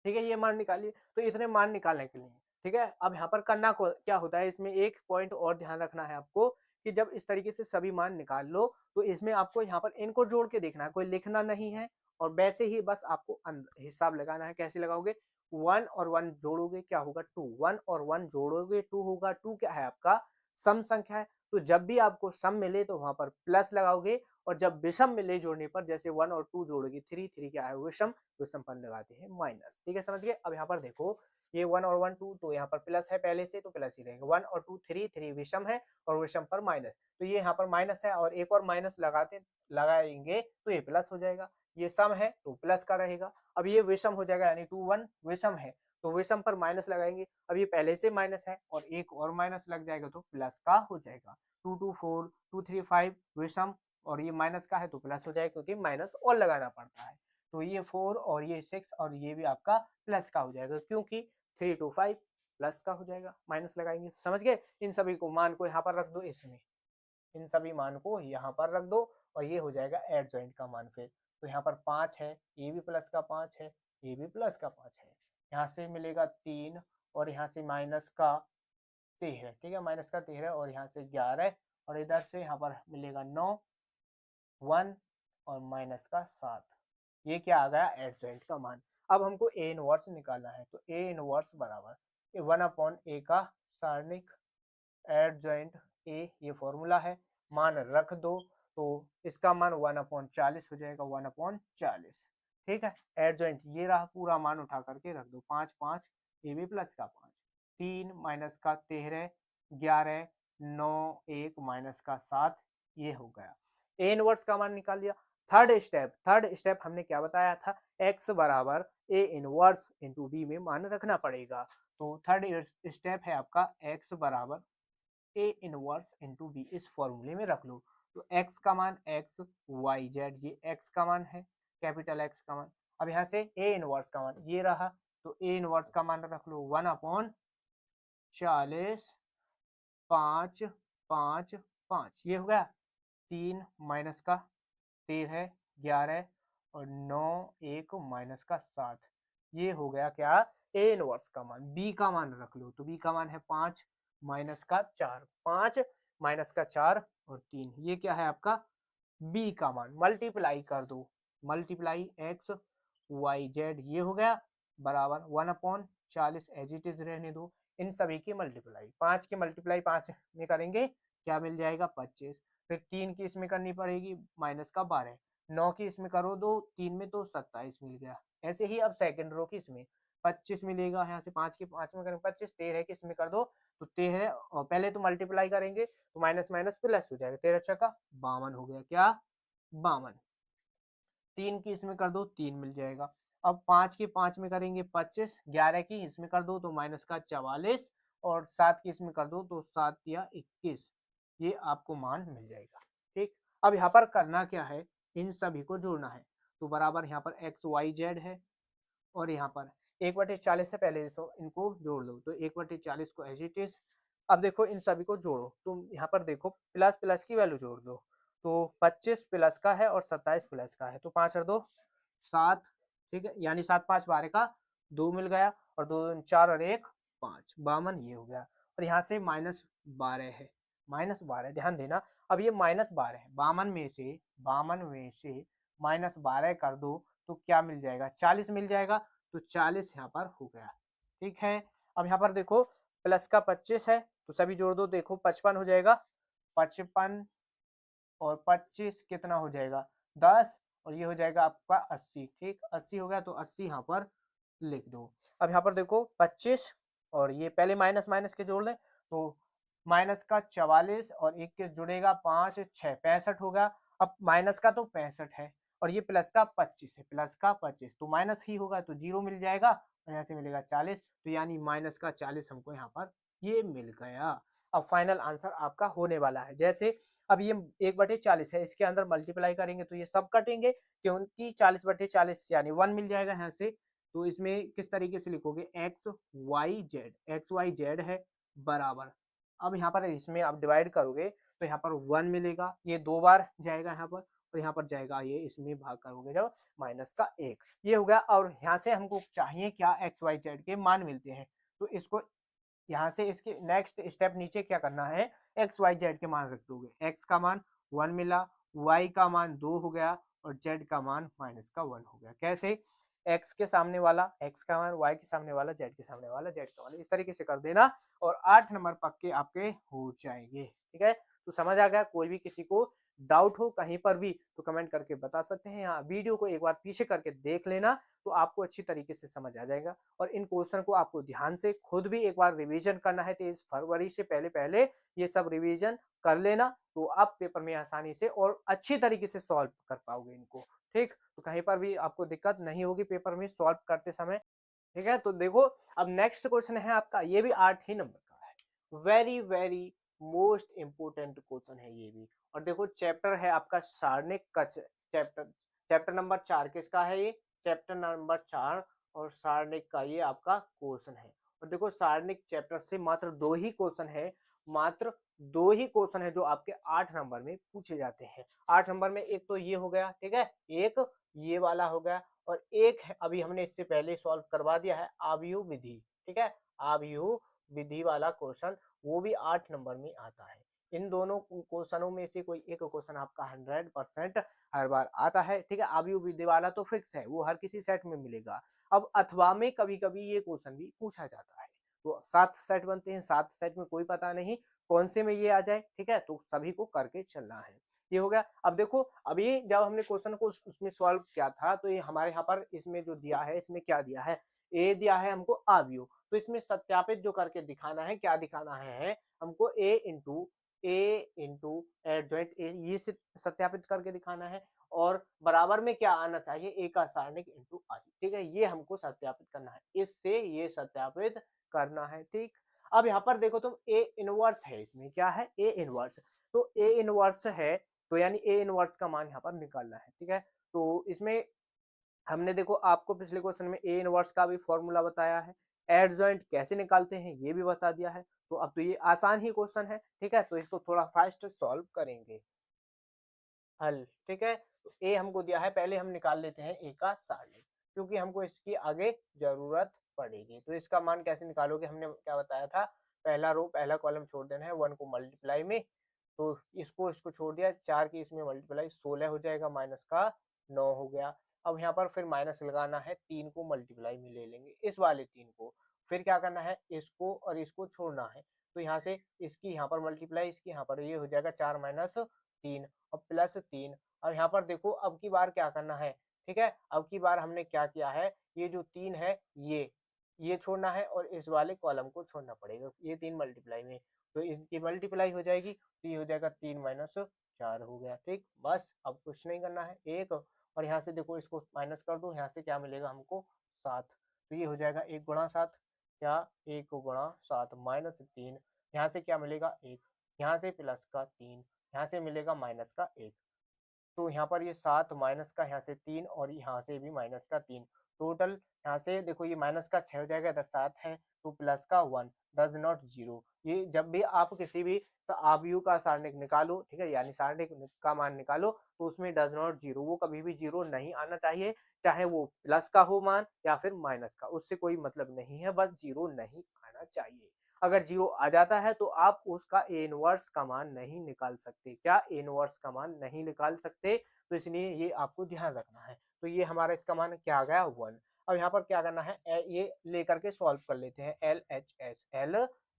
ठीक है, ये मान निकालिए। तो इतने मान निकालने के लिए ठीक है, अब यहाँ पर करना को क्या होता है, इसमें एक पॉइंट और ध्यान रखना है आपको कि जब इस तरीके से सभी मान निकाल लो तो इसमें आपको यहाँ पर इनको जोड़ के देखना है, कोई लिखना नहीं है और वैसे ही बस आपको हिसाब लगाना है। कैसे लगाओगे, 1 और 1 जोड़ोगे क्या होगा 2, 1 और 1 जोड़ोगे 2 होगा। 2 क्या है आपका सम संख्या है, तो जब भी आपको सम मिले तो वहां पर प्लस लगाओगे और जब विषम मिले जोड़ने पर जैसे 1 और 2 जोड़ोगे 3, 3 क्या है विषम, विषम पर लगाते हैं माइनस। ठीक है, समझ गए। अब यहाँ पर देखो ये 1 और 1 2 तो यहाँ पर प्लस है पहले से, तो प्लस ही रहेगा। 1 और 2 3, 3 विषम है और विषम पर माइनस, तो ये यहाँ पर माइनस है और एक और माइनस लगाएंगे तो ये प्लस हो जाएगा। ये सम है तो प्लस का रहेगा। अब ये विषम हो जाएगा यानी 2 1 विषम है तो विषम पर माइनस लगाएंगे। अब ये पहले से माइनस है और एक और माइनस लग जाएगा तो प्लस का हो जाएगा। 2 2 4 2 3 5 विषम और ये माइनस का है तो प्लस हो जाएगा क्योंकि माइनस और लगाना पड़ता है। तो ये 4 और ये 6 और ये भी आपका प्लस का हो जाएगा क्योंकि 3 2 5 प्लस का हो जाएगा, माइनस लगाएंगे। समझ गए। इन सभी को मान को यहाँ पर रख दो, इसमें इन सभी मान को यहाँ पर रख दो और ये हो जाएगा एडजॉइंट का मान। फिर तो यहाँ पर 5 है, ये भी प्लस का 5 है, ये भी प्लस का 5 है। यहाँ से मिलेगा 3 और यहाँ से माइनस का 13। ठीक है, माइनस का 13 और यहाँ से 11 और इधर से यहाँ पर मिलेगा 9 1 और माइनस का 7। ये क्या आ गया एडजॉइंट का मान। अब हमको ए इनवर्स निकालना है, तो ए इनवर्स बराबर 1/a का सारणिक एडजॉइंट ए, ये फॉर्मूला है। मान रख दो तो इसका मान 1/40 हो जाएगा, 1/40। ठीक है, एडजॉइंट ये रहा, पूरा मान उठा करके रख दो। 5 5 ये भी प्लस का 5, 3 माइनस का 13 11 9 1 माइनस का 7, ये हो गया। ए इनवर्स का मान निकाल लिया। थर्ड स्टेप हमने क्या बताया था, एक्स बराबर ए इनवर्स इंटू बी में मान रखना पड़ेगा। तो थर्ड स्टेप है आपका एक्स बराबर ए इनवर्स इंटू बी, इस फॉर्मूले में रख लो। तो x का मान x y z, ये x का मान है, कैपिटल X का मान। अब यहाँ से a इनवर्स का मान ये रहा, तो a इनवर्स का मान रख लो 1/40 5 5 5, ये हो गया। 3 माइनस का 13 11 और 9 1 माइनस का 7, ये हो गया क्या ए इनवर्स का मान। बी का मान रख लो, तो बी का मान है 5 माइनस का 4, 5 माइनस का 4 और 3, ये क्या है आपका बी का मान। मल्टीप्लाई कर दो, मल्टीप्लाई एक्स वाई जेड, ये हो गया बराबर 1/40 एज इट इज रहने दो। इन सभी की मल्टीप्लाई 5 की मल्टीप्लाई 5 में करेंगे क्या मिल जाएगा 25, फिर 3 की इसमें करनी पड़ेगी माइनस का 12, 9 की इसमें करो दो 3 में तो 27 मिल गया। ऐसे ही अब सेकंड रो की इसमें 25 मिलेगा, यहाँ से 5 की 5 में करेंगे 25, 13 की इसमें कर दो तो 13 और पहले तो मल्टीप्लाई करेंगे तो माइनस माइनस प्लस हो जाएगा, 13 छक्का 52 हो गया, क्या 52। 3 की इसमें कर दो 3 मिल जाएगा। अब 5 की 5 में करेंगे 25, 11 की इसमें कर दो तो माइनस का 44 और 7 की इसमें कर दो तो 7 या 21, ये आपको मान मिल जाएगा। ठीक, अब यहाँ पर करना क्या है, इन सभी को जोड़ना है। तो बराबर यहाँ पर एक्स वाई जेड है और यहाँ पर 1/40 से पहले तो इनको जोड़ लो, तो 1/40 को एज इट इज। अब देखो इन सभी को जोड़ो, तुम यहाँ पर देखो प्लस प्लस की वैल्यू जोड़ दो, तो 25 प्लस का है और 27 प्लस का है, तो 5 और 2 7। ठीक है, यानी 7 5 12 का 2 मिल गया और 2 4 और 1 5, 52 ये हो गया। और यहाँ से -12 है, -12 ध्यान देना। अब ये -12 है, 52 में से -12 कर दो तो क्या मिल जाएगा 40 मिल जाएगा, तो 40 यहाँ पर हो गया। ठीक है, अब यहाँ पर देखो प्लस का 25 है तो सभी जोड़ दो, देखो 55 हो जाएगा, 55 और 25 कितना हो जाएगा 10 और ये हो जाएगा आपका 80। ठीक, 80 हो गया तो 80 यहाँ पर लिख दो। अब यहाँ पर देखो 25 और ये पहले माइनस माइनस के जोड़ लें तो माइनस का 44 और 21 जुड़ेगा 5 6 65 होगा। अब माइनस का तो 65 है और ये प्लस का 25 है, प्लस का 25 तो माइनस ही होगा तो जीरो मिल जाएगा और यहाँ से मिलेगा 40 तो यानी माइनस का 40 हमको यहाँ पर ये मिल गया। अब फाइनल आंसर आपका होने वाला है। जैसे अब ये 1/40 है, इसके अंदर मल्टीप्लाई करेंगे तो ये सब कटेंगे क्योंकि 40/40 यानी 1 मिल जाएगा यहाँ से। तो इसमें किस तरीके से लिखोगे एक्स वाई जेड है बराबर। अब यहाँ पर इसमें आप डिवाइड करोगे तो यहाँ पर 1 मिलेगा, ये 2 बार जाएगा यहाँ पर और यहाँ पर जाएगा ये, इसमें भाग करोगे जब माइनस का 1 ये हो गया। और यहाँ से हमको चाहिए क्या, एक्स वाई जेड के मान मिलते हैं तो इसको यहाँ से इसके नेक्स्ट स्टेप नीचे क्या करना है, एक्स वाई जेड के मान रख दोगे। एक्स का मान 1 मिला, वाई का मान 2 हो गया और जेड का मान माइनस का 1 हो गया। कैसे, एक्स के सामने वाला एक्स का मान, वाई के सामने वाला जेड के सामने वाला जेड का मान, इस तरीके से कर देना और 8 नंबर पक्के आपके हो जाएंगे। ठीक है, तो समझ आ गया। कोई भी किसी को डाउट हो कहीं पर भी तो कमेंट करके बता सकते हैं। यहाँ वीडियो को एक बार पीछे करके देख लेना तो आपको अच्छी तरीके से समझ आ जाएगा। और इन क्वेश्चन को आपको ध्यान से खुद भी एक बार रिवीजन करना है। 23 फरवरी से पहले पहले ये सब रिवीजन कर लेना तो आप पेपर में आसानी से और अच्छी तरीके से सॉल्व कर पाओगे इनको। ठीक, तो कहीं पर भी आपको दिक्कत नहीं होगी पेपर में सॉल्व करते समय। ठीक है, तो देखो अब नेक्स्ट क्वेश्चन है आपका, ये भी 8 ही नंबर का है। Very very most important question है ये भी। और देखो चैप्टर है आपका सारणिक का चैप्टर, चैप्टर नंबर 4 किसका है ये, चैप्टर नंबर 4 और सारणिक का ये आपका क्वेश्चन है। और देखो सारणिक चैप्टर से मात्र 2 ही क्वेश्चन है, मात्र 2 ही क्वेश्चन है जो आपके 8 नंबर में पूछे जाते हैं। 8 नंबर में एक तो ये हो गया, ठीक है, एक ये वाला हो गया और एक है अभी हमने इससे पहले सॉल्व करवा दिया है आव्यूह विधि। ठीक है, आव्यूह विधि वाला क्वेश्चन वो भी 8 नंबर में आता है। इन दोनों क्वेश्चनों में से कोई एक क्वेश्चन आपका 100% हर बार आता है। ठीक है, आव्यूह विधि वाला तो फिक्स है, वो हर किसी सेट में मिलेगा। अब अथवा में कभी कभी ये क्वेश्चन भी पूछा जाता है। तो 7 सेट बनते हैं, 7 सेट में कोई पता नहीं कौन से में ये आ जाए। ठीक है, तो सभी को करके चलना है। ये हो गया। अब देखो अभी जब हमने क्वेश्चन को उसमें सॉल्व किया था तो ये हमारे यहाँ पर इसमें जो दिया है, इसमें क्या दिया है, ए दिया है हमको आव्यूह। तो इसमें सत्यापित जो करके दिखाना है, क्या दिखाना है हमको, ए इंटू एडजॉइंट ए, ये सत्यापित करके दिखाना है। और बराबर में क्या आना चाहिए, ए का सारणिक इंटू आई। ठीक है, ये हमको सत्यापित करना है, इससे ये सत्यापित करना है। ठीक, अब यहाँ पर देखो तुम ए इनवर्स है, इसमें क्या है, ए इनवर्स। तो ए इनवर्स है तो यानी ए इनवर्स का मान यहाँ पर निकालना है। ठीक है, तो इसमें हमने देखो आपको पिछले क्वेश्चन में ए इनवर्स का भी फॉर्मूला बताया है, एडजॉइंट कैसे निकालते हैं ये भी बता दिया है। तो अब तो ये आसान ही क्वेश्चन है। ठीक है, तो इसको थोड़ा फास्ट सॉल्व करेंगे। हल, ठीक है, तो ए हमको दिया है, पहले हम निकाल लेते हैं ए का सारणिक क्योंकि हमको इसकी आगे जरूरत पड़ेगी। तो इसका मान कैसे निकालोगे, हमने क्या बताया था, पहला रो पहला कॉलम छोड़ देना है 1 को मल्टीप्लाई में, तो इसको छोड़ दिया 4 की इसमें मल्टीप्लाई 16 हो जाएगा, माइनस का 9 हो गया। अब यहाँ पर फिर माइनस लगाना है, 3 को मल्टीप्लाई में ले लेंगे इस वाले 3 को, फिर क्या करना है, इसको और इसको छोड़ना है। तो यहाँ से इसकी यहाँ पर मल्टीप्लाई, इसकी यहाँ पर, ये हो जाएगा 4 माइनस 3 और प्लस 3। अब यहाँ पर देखो अब की बार क्या करना है, ठीक है, अब की बार हमने क्या किया है, ये जो 3 है ये छोड़ना है और इस वाले कॉलम को छोड़ना पड़ेगा, ये 3 मल्टीप्लाई में, तो इसकी मल्टीप्लाई हो जाएगी तो ये हो जाएगा 3 माइनस 4 हो गया। ठीक, बस अब कुछ नहीं करना है, एक और यहाँ से देखो इसको माइनस कर दो, यहाँ से क्या मिलेगा हमको 7, तो ये हो जाएगा 1 गुणा 7, क्या 1 गुणा 7 माइनस 3, यहाँ से क्या मिलेगा 1, यहाँ से प्लस का 3, यहाँ से मिलेगा माइनस का 1। तो यहाँ पर ये 7 माइनस का यहाँ से 3 और यहाँ से भी माइनस का 3, टोटल यहाँ से देखो ये माइनस का 6 हो जाएगा, इधर 7 है तो प्लस का 1, डज नॉट 0। ये जब भी आप किसी भी आव्यूह का सारणिक निकालो, ठीक है, यानी सारणिक का मान निकालो तो उसमें डज नॉट 0, वो कभी भी 0 नहीं आना चाहिए, चाहे वो प्लस का हो मान या फिर माइनस का, उससे कोई मतलब नहीं है, बस 0 नहीं आना चाहिए। अगर 0 आ जाता है तो आप उसका ए इनवर्स का मान नहीं निकाल सकते। क्या, ए इनवर्स का मान नहीं निकाल सकते, तो इसलिए ये आपको ध्यान रखना है। तो ये हमारा इसका मान क्या आ गया 1। अब यहाँ पर क्या करना है, ये लेकर के सॉल्व कर लेते हैं,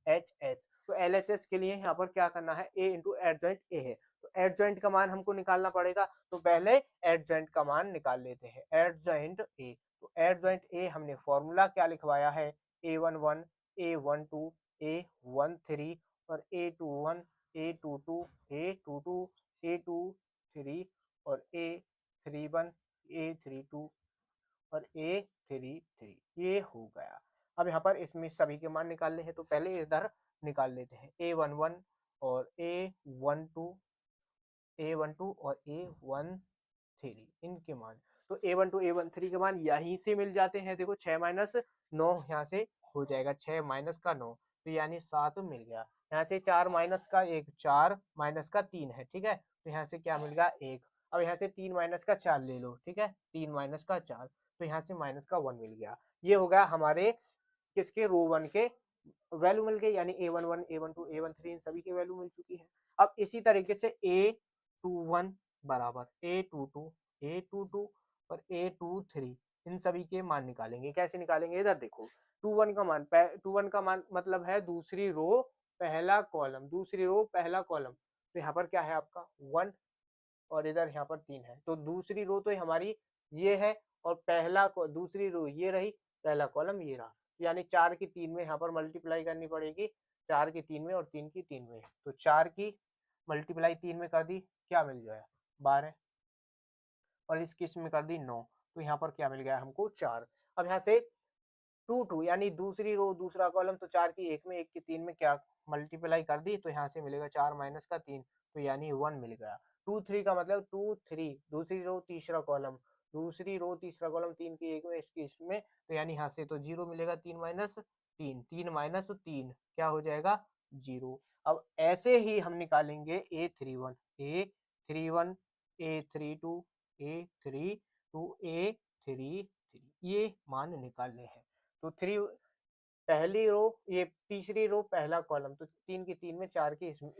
LHS। तो LHS के लिए यहाँ पर क्या करना है, ए इंटू एडजॉइंट ए है, तो एडजॉइंट का मान हमको निकालना पड़ेगा, तो पहले एडजॉइंट का मान निकाल लेते हैं। एडजॉइंट ए, तो एडजॉइंट ए हमने फॉर्मूला क्या लिखवाया है, A11, A12, A13 और A21, A22, A22, A23 और A31, A32 और A33, ये हो गया। अब यहाँ पर इसमें सभी के मान निकालने हैं, तो पहले इधर निकाल लेते हैं। A11 और A12 और A13 इनके मान, तो A12 A13 के मान यहीं से मिल जाते हैं। देखो 6 माइनस 9 यहाँ से हो जाएगा, 6 माइनस का 9, तो यानी 7 मिल गया। यहाँ से 4 माइनस का 1, 4 माइनस का 3 है, ठीक है, तो यहाँ से क्या मिल गया 1। अब यहाँ से 3 माइनस का 4 ले लो, ठीक है, 3 माइनस का 4, तो यहाँ से माइनस का 1 मिल गया। ये हो गया हमारे किसके, रो 1 के वैल्यू मिल गए, यानी A11, A12, A13 इन सभी के वैल्यू मिल चुकी है। अब इसी तरीके से A21 बराबर A22, A22 और A23 इन सभी के मान निकालेंगे। कैसे निकालेंगे, इधर देखो, 21 का मान मतलब है दूसरी रो पहला कॉलम, दूसरी रो पहला कॉलम, तो यहाँ पर क्या है आपका 1 और इधर यहाँ पर 3 है, तो दूसरी रो तो हमारी ये है और दूसरी रो ये रही, पहला कॉलम ये रहा, यानी 4 की 3 में यहाँ पर मल्टीप्लाई करनी पड़ेगी, 4 की 3 में और 3 की 3 में, तो 4 की मल्टीप्लाई 3 में कर दी, क्या मिल जाए 12 और इस केस में कर दी 9, तो यहाँ पर क्या मिल गया हमको 4। अब यहाँ से 2 यानी दूसरी रो दूसरा कॉलम, तो 4 की 1 में 1 की 3 में क्या मल्टीप्लाई कर दी, तो यहाँ से मिलेगा 4 माइनस का 3, तो यानी 1 मिल गया। 2 3 का मतलब 2 3 दूसरी रो तीसरा कॉलम, दूसरी रो तीसरा कॉलम, 3 की 1 में इसकी इसमें, तो यानी यहाँ से तो 0 मिलेगा, 3 माइनस 3, 3 माइनस 3 क्या हो जाएगा 0। अब ऐसे ही हम निकालेंगे A31, A31, A32, A32, A33, ये मान निकालने हैं। तो 3 पहली रो, ये तीसरी रो पहला कॉलम, तो 3 की 3 में 4 की इसमें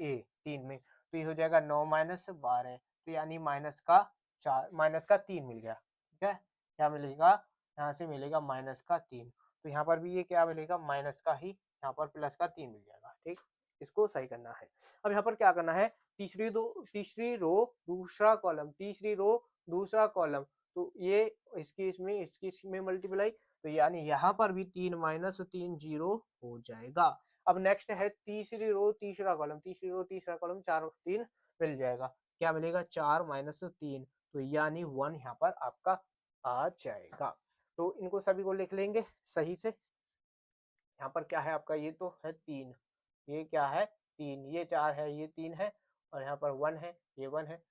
3 में, तो ये हो जाएगा 9 माइनस 12, तो यानी माइनस का 3 मिल गया, ठीक है, क्या मिलेगा यहाँ से मिलेगा माइनस का 3, तो यहाँ पर भी ये क्या मिलेगा माइनस का ही, यहाँ पर प्लस का 3 मिल जाएगा, ठीक, इसको सही करना है। अब यहाँ पर क्या करना है, तीसरी रो दूसरा कॉलम, तीसरी रो दूसरा कॉलम, तो ये इसकी इसमें मल्टीप्लाई, तो यानी यहाँ पर भी 3 माइनस 3 0 हो जाएगा। अब नेक्स्ट है तीसरी रो तीसरा कॉलम, तीसरी रो तीसरा कॉलम, 4 3 मिल जाएगा, क्या मिलेगा 4 माइनस 3, तो यानी 1 यहाँ पर आपका आ जाएगा। तो इनको सभी को लिख लेंगे सही से। यहाँ पर क्या है आपका, ये तो है 3, ये क्या है 3, ये 4 है, ये 3 है और यहाँ पर 1 है, ये 1 है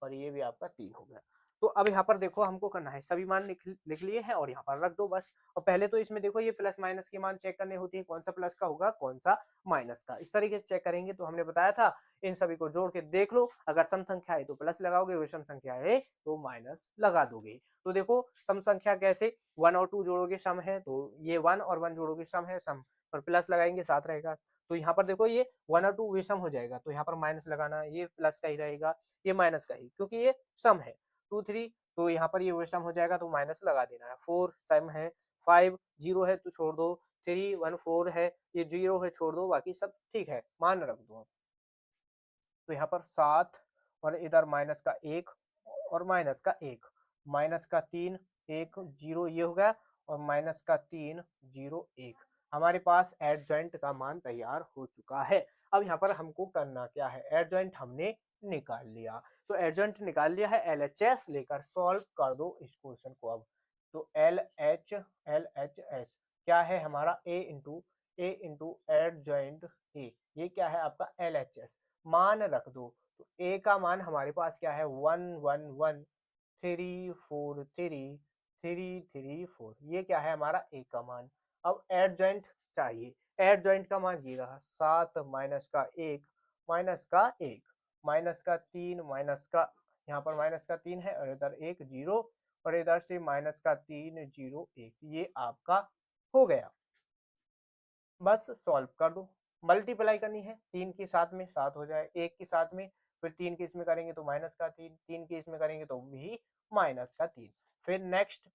और ये भी आपका 3 हो गया। तो अब यहाँ पर देखो हमको करना है, सभी मान लिख लिए हैं और यहाँ पर रख दो बस। और पहले तो इसमें देखो ये प्लस माइनस के मान चेक करने होती है, कौन सा प्लस का होगा कौन सा माइनस का, इस तरीके से चेक करेंगे। तो हमने बताया था इन सभी को जोड़ के देख लो, अगर सम संख्या है तो प्लस लगाओगे, विषम संख्या है तो माइनस लगा दोगे। तो देखो सम संख्या कैसे, 1 और 2 जोड़ोगे सम है, तो ये 1 और 1 जोड़ोगे सम है, सम पर प्लस लगाएंगे साथ रहेगा। तो यहाँ पर देखो ये 1 और 2 विषम हो जाएगा, तो यहाँ पर माइनस लगाना, ये प्लस का ही रहेगा, ये माइनस का ही, क्योंकि ये सम है। 2 3 तो यहाँ पर ये विषम हो जाएगा, तो माइनस लगा देना है। 4 सम है, 5 0 है तो छोड़ दो, 3 1 4 है, ये 0 है छोड़ दो, बाकी सब ठीक है, मान रख दो। तो यहाँ पर 7 और इधर माइनस का 1 और माइनस का 1, माइनस का 3 1 0 ये हो गया और माइनस का 3 0 1, हमारे पास एडजॉइंट का मान तैयार हो चुका है। अब यहाँ पर हमको करना क्या है, एडजॉइंट हमने निकाल लिया, तो एडजॉइंट निकाल लिया है, LHS लेकर सॉल्व कर दो इस क्वेश्चन को। अब तो LHS क्या है हमारा, A इंटू एडजॉइंट A, ये क्या है आपका LHS, मान रख दो। तो A का मान हमारे पास क्या है 1 1 1 3 4 3 3 3 4, ये क्या है हमारा A का मान। अब एडजॉइंट चाहिए, एडजॉइंट का मान ये रहा 7 माइनस का 1 माइनस का 1 माइनस का 3 माइनस का, यहाँ पर माइनस का 3 है और इधर 1 0 और इधर से माइनस का 3 0 1, ये आपका हो गया। बस सॉल्व कर दो, मल्टीप्लाई करनी है, 3 के साथ में 7 हो जाए, 1 के साथ में, फिर 3 के इसमें करेंगे तो माइनस का 3, 3 के इसमें करेंगे तो भी माइनस का 3, फिर नेक्स्ट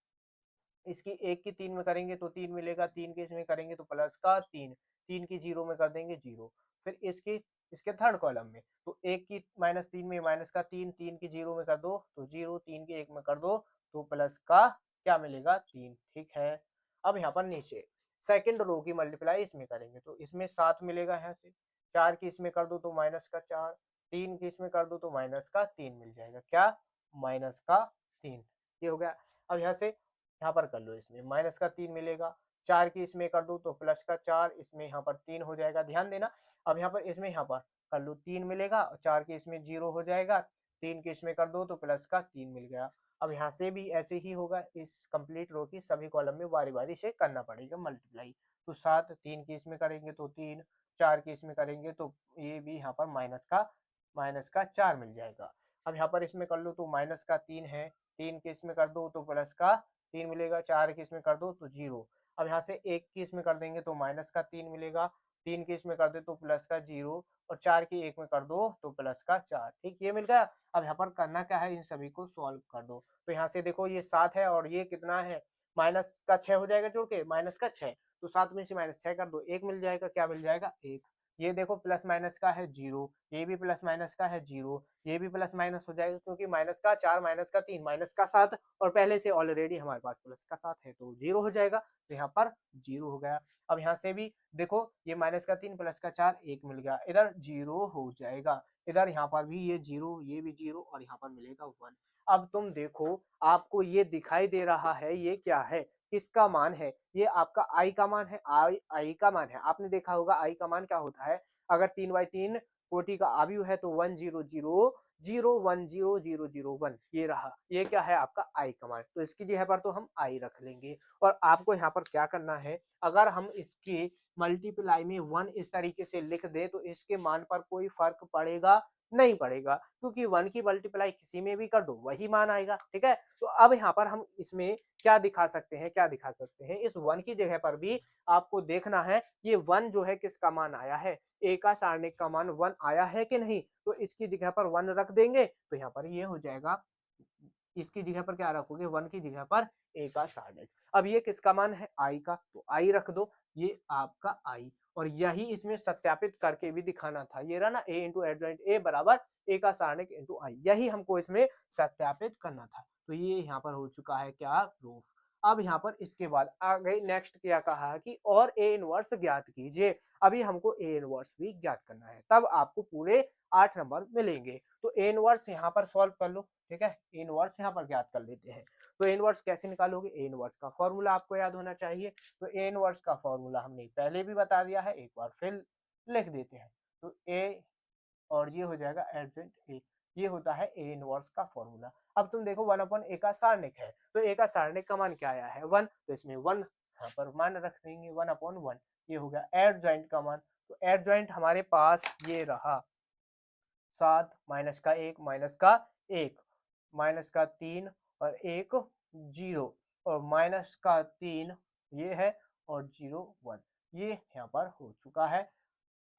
इसकी 1 की 3 में करेंगे तो 3 मिलेगा, 3 के इसमें करेंगे तो प्लस का 3, 3 की 0 में कर देंगे 0। फिर इसके थर्ड कॉलम में तो 1 की -3 में माइनस का 3, 3 की 0 में कर दो तो 0, 3 की 1 में कर दो तो प्लस का क्या मिलेगा 3। ठीक है। अब यहाँ पर नीचे सेकंड रो की मल्टीप्लाई इसमें करेंगे तो इसमें 7 मिलेगा यहाँ से, 4 की इसमें कर दो तो माइनस का 4, 3 की इसमें कर दो तो माइनस का 3 मिल जाएगा। क्या? माइनस का 3। ये हो गया। अब यहाँ से यहाँ पर कर लो, इसमें माइनस का 3 मिलेगा, 4 की इसमें कर दो तो प्लस का 4, इसमें यहाँ पर 3 हो जाएगा। ध्यान देना, अब यहाँ पर इसमें यहाँ पर कर लो 3 मिलेगा और 4 की इसमें 0 हो जाएगा, 3 की इसमें कर दो तो प्लस का 3 मिल गया। अब यहाँ से भी ऐसे ही होगा, इस कंप्लीट रो की सभी कॉलम में बारी-बारी से करना पड़ेगा मल्टीप्लाई। तो 7, 3 की इसमें करेंगे तो 3, 4 की इसमें करेंगे तो ये भी यहाँ पर माइनस का 4 मिल जाएगा। अब यहाँ पर इसमें कर लो तो माइनस का 3 है, 3 की इसमें कर दो तो प्लस का 3 मिलेगा, 4 की इसमें कर दो तो 0। अब यहाँ से 1 की इसमें कर देंगे तो माइनस का 3 मिलेगा, 3 की इसमें कर दे तो प्लस का 0 और 4 की 1 में कर दो तो प्लस का 4। ठीक, ये मिल गया। अब यहाँ पर करना क्या है, इन सभी को सॉल्व कर दो। तो यहाँ से देखो ये 7 है और ये कितना है, माइनस का 6 हो जाएगा जोड़ के, माइनस का 6। तो 7 में से माइनस 6 कर दो, 1 मिल जाएगा। क्या मिल जाएगा? 1। ये देखो प्लस माइनस का है 0, ये भी प्लस माइनस का है 0, ये भी प्लस माइनस हो जाएगा क्योंकि माइनस का 4, माइनस का 3, माइनस का 7 और पहले से ऑलरेडी हमारे पास प्लस का 7 है तो 0 हो जाएगा। तो यहाँ पर 0 हो गया। अब यहाँ से भी देखो ये माइनस का 3 प्लस का 4 1 मिल गया, इधर 0 हो जाएगा। इधर यहाँ पर भी ये 0, ये भी 0 और यहाँ पर मिलेगा 1। अब तुम देखो, आपको ये दिखाई दे रहा है, ये क्या है, किसका मान है? ये आपका आई का मान है, आई का मान है। आपने देखा होगा आई का मान क्या होता है, अगर 3/3 कोटि का आव्यूह है तो 1 0 0 0 1 0 0 0 1, ये रहा, ये क्या है आपका आई का मान। तो इसकी जगह पर तो हम आई रख लेंगे। और आपको यहाँ पर क्या करना है, अगर हम इसके मल्टीप्लाई में 1 इस तरीके से लिख दे तो इसके मान पर कोई फर्क पड़ेगा नहीं पड़ेगा, क्योंकि 1 की मल्टीप्लाई किसी में भी कर दो वही मान आएगा। ठीक है, तो अब यहाँ पर हम इसमें क्या दिखा सकते हैं, क्या दिखा सकते हैं, इस 1 की जगह पर भी आपको देखना है ये 1 जो है किसका मान आया है, ए का सारणिक का मान 1 आया है कि नहीं। तो इसकी जगह पर 1 रख देंगे तो यहाँ पर ये हो जाएगा, इसकी जगह पर क्या रखोगे, 1 की जगह पर ए का सारणिक। अब ये किसका मान है, आई का, तो आई रख दो, ये आपका आई। और यही इसमें सत्यापित करके भी दिखाना था, ये रहा ना ए इंटू एडजॉइंट ए बराबर ए का सारणिक इंटू आई, यही हमको इसमें सत्यापित करना था। तो ये यहाँ पर हो चुका है क्या, प्रूफ। अब यहाँ पर इसके बाद आगे नेक्स्ट क्या कहा कि और ए इनवर्स ज्ञात कीजिए। अभी हमको ए इनवर्स भी ज्ञात करना है, तब आपको पूरे 8 नंबर मिलेंगे। तो ए इनवर्स यहाँ पर सॉल्व कर लो। ठीक है, ए इनवर्स यहाँ पर ज्ञात कर लेते हैं। तो ए इनवर्स कैसे निकालोगे, ए इनवर्स का फॉर्मूला आपको याद होना चाहिए। तो ए इनवर्स का फॉर्मूला हमने पहले भी बता दिया है, एक बार फिर लिख देते हैं। तो ए और ये हो जाएगा एडजेंट ए, ये होता है ए इनवर्स का फॉर्मूला। अब तुम देखो 1/a का सारणिक है, तो ए का सारणिक का मान क्या आया है 1, तो इसमें 1 यहाँ पर मान रख देंगे 1/1, ये हो गया एडजॉइंट का मान। तो एडजॉइंट हमारे पास ये रहा 7 माइनस का 1 माइनस का 1 माइनस का 3 और 1 0 और माइनस का 3 ये है और 0 1, ये यहाँ पर हो चुका है।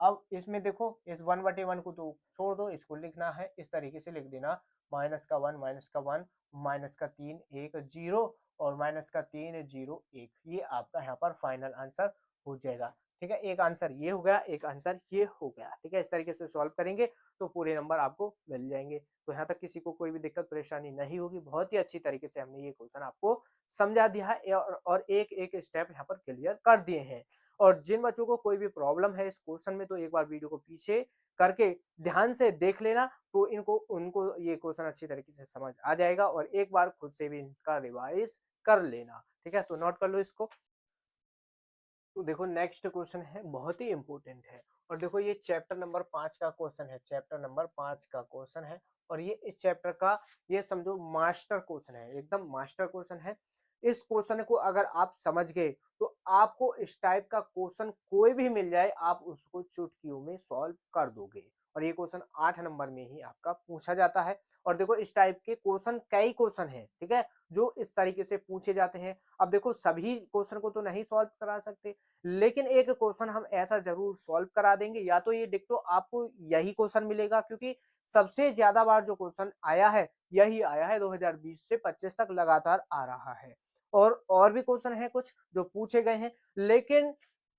अब इसमें देखो इस 1/1 को तो छोड़ दो, इसको लिखना है इस तरीके से लिख देना, माइनस का 1 माइनस का 1 माइनस का 3 1 0 और माइनस का 3 0 1, ये आपका यहाँ पर फाइनल आंसर हो जाएगा। ठीक है, एक आंसर ये हो गया, एक आंसर ये हो गया। ठीक है, इस तरीके से सॉल्व करेंगे तो पूरे नंबर आपको मिल जाएंगे। तो यहाँ तक किसी को कोई भी दिक्कत परेशानी नहीं होगी, बहुत ही अच्छी तरीके से हमने ये क्वेश्चन आपको समझा दिया है और एक एक स्टेप यहाँ पर क्लियर कर दिए हैं। और जिन बच्चों को कोई भी प्रॉब्लम है इस क्वेश्चन में तो एक बार वीडियो को पीछे करके ध्यान से देख लेना, तो इनको उनको ये क्वेश्चन अच्छी तरीके से समझ आ जाएगा और एक बार खुद से भी इनका रिवाइज कर लेना। ठीक है, तो नोट कर लो इसको। तो देखो नेक्स्ट क्वेश्चन है, बहुत ही इंपॉर्टेंट है और देखो ये चैप्टर नंबर 5 का क्वेश्चन है, चैप्टर नंबर 5 का क्वेश्चन है और ये इस चैप्टर का ये समझो मास्टर क्वेश्चन है, एकदम मास्टर क्वेश्चन है। इस क्वेश्चन को अगर आप समझ गए तो आपको इस टाइप का क्वेश्चन कोई भी मिल जाए आप उसको चुटकियों में सॉल्व कर दोगे और ये क्वेश्चन 8 नंबर में ही आपका पूछा जाता है। और देखो इस टाइप के क्वेश्चन कई क्वेश्चन है, ठीक है, जो इस तरीके से पूछे जाते हैं। अब देखो सभी क्वेश्चन को तो नहीं सॉल्व करा सकते, लेकिन एक क्वेश्चन हम ऐसा जरूर सॉल्व करा देंगे, या तो ये डिक्टो आपको यही क्वेश्चन मिलेगा क्योंकि सबसे ज्यादा बार जो क्वेश्चन आया है यही आया है, 2020 से 25 तक लगातार आ रहा है। और भी क्वेश्चन है कुछ जो पूछे गए हैं, लेकिन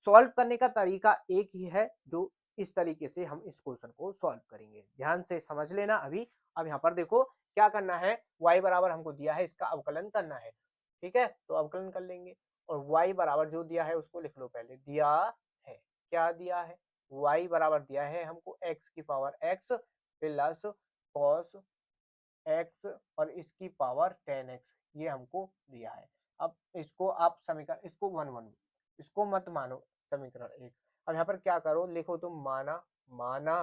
सॉल्व करने का तरीका एक ही है, जो इस तरीके से हम इस क्वेश्चन को सॉल्व करेंगे। ध्यान से समझ लेना अभी। अब यहाँ पर देखो क्या करना है, y बराबर हमको दिया है, इसका अवकलन करना है, ठीक है, तो अवकलन कर लेंगे। और y बराबर जो दिया है उसको लिख लो, पहले दिया है, क्या दिया है, y बराबर दिया है हमको x की power x plus cos x और इसकी पावर 10x, ये हमको दिया है। अब इसको आप समीकरण, इसको वन वन, इसको मत मानो समीकरण एक। अब यहाँ पर क्या करो, लिखो तुम माना, माना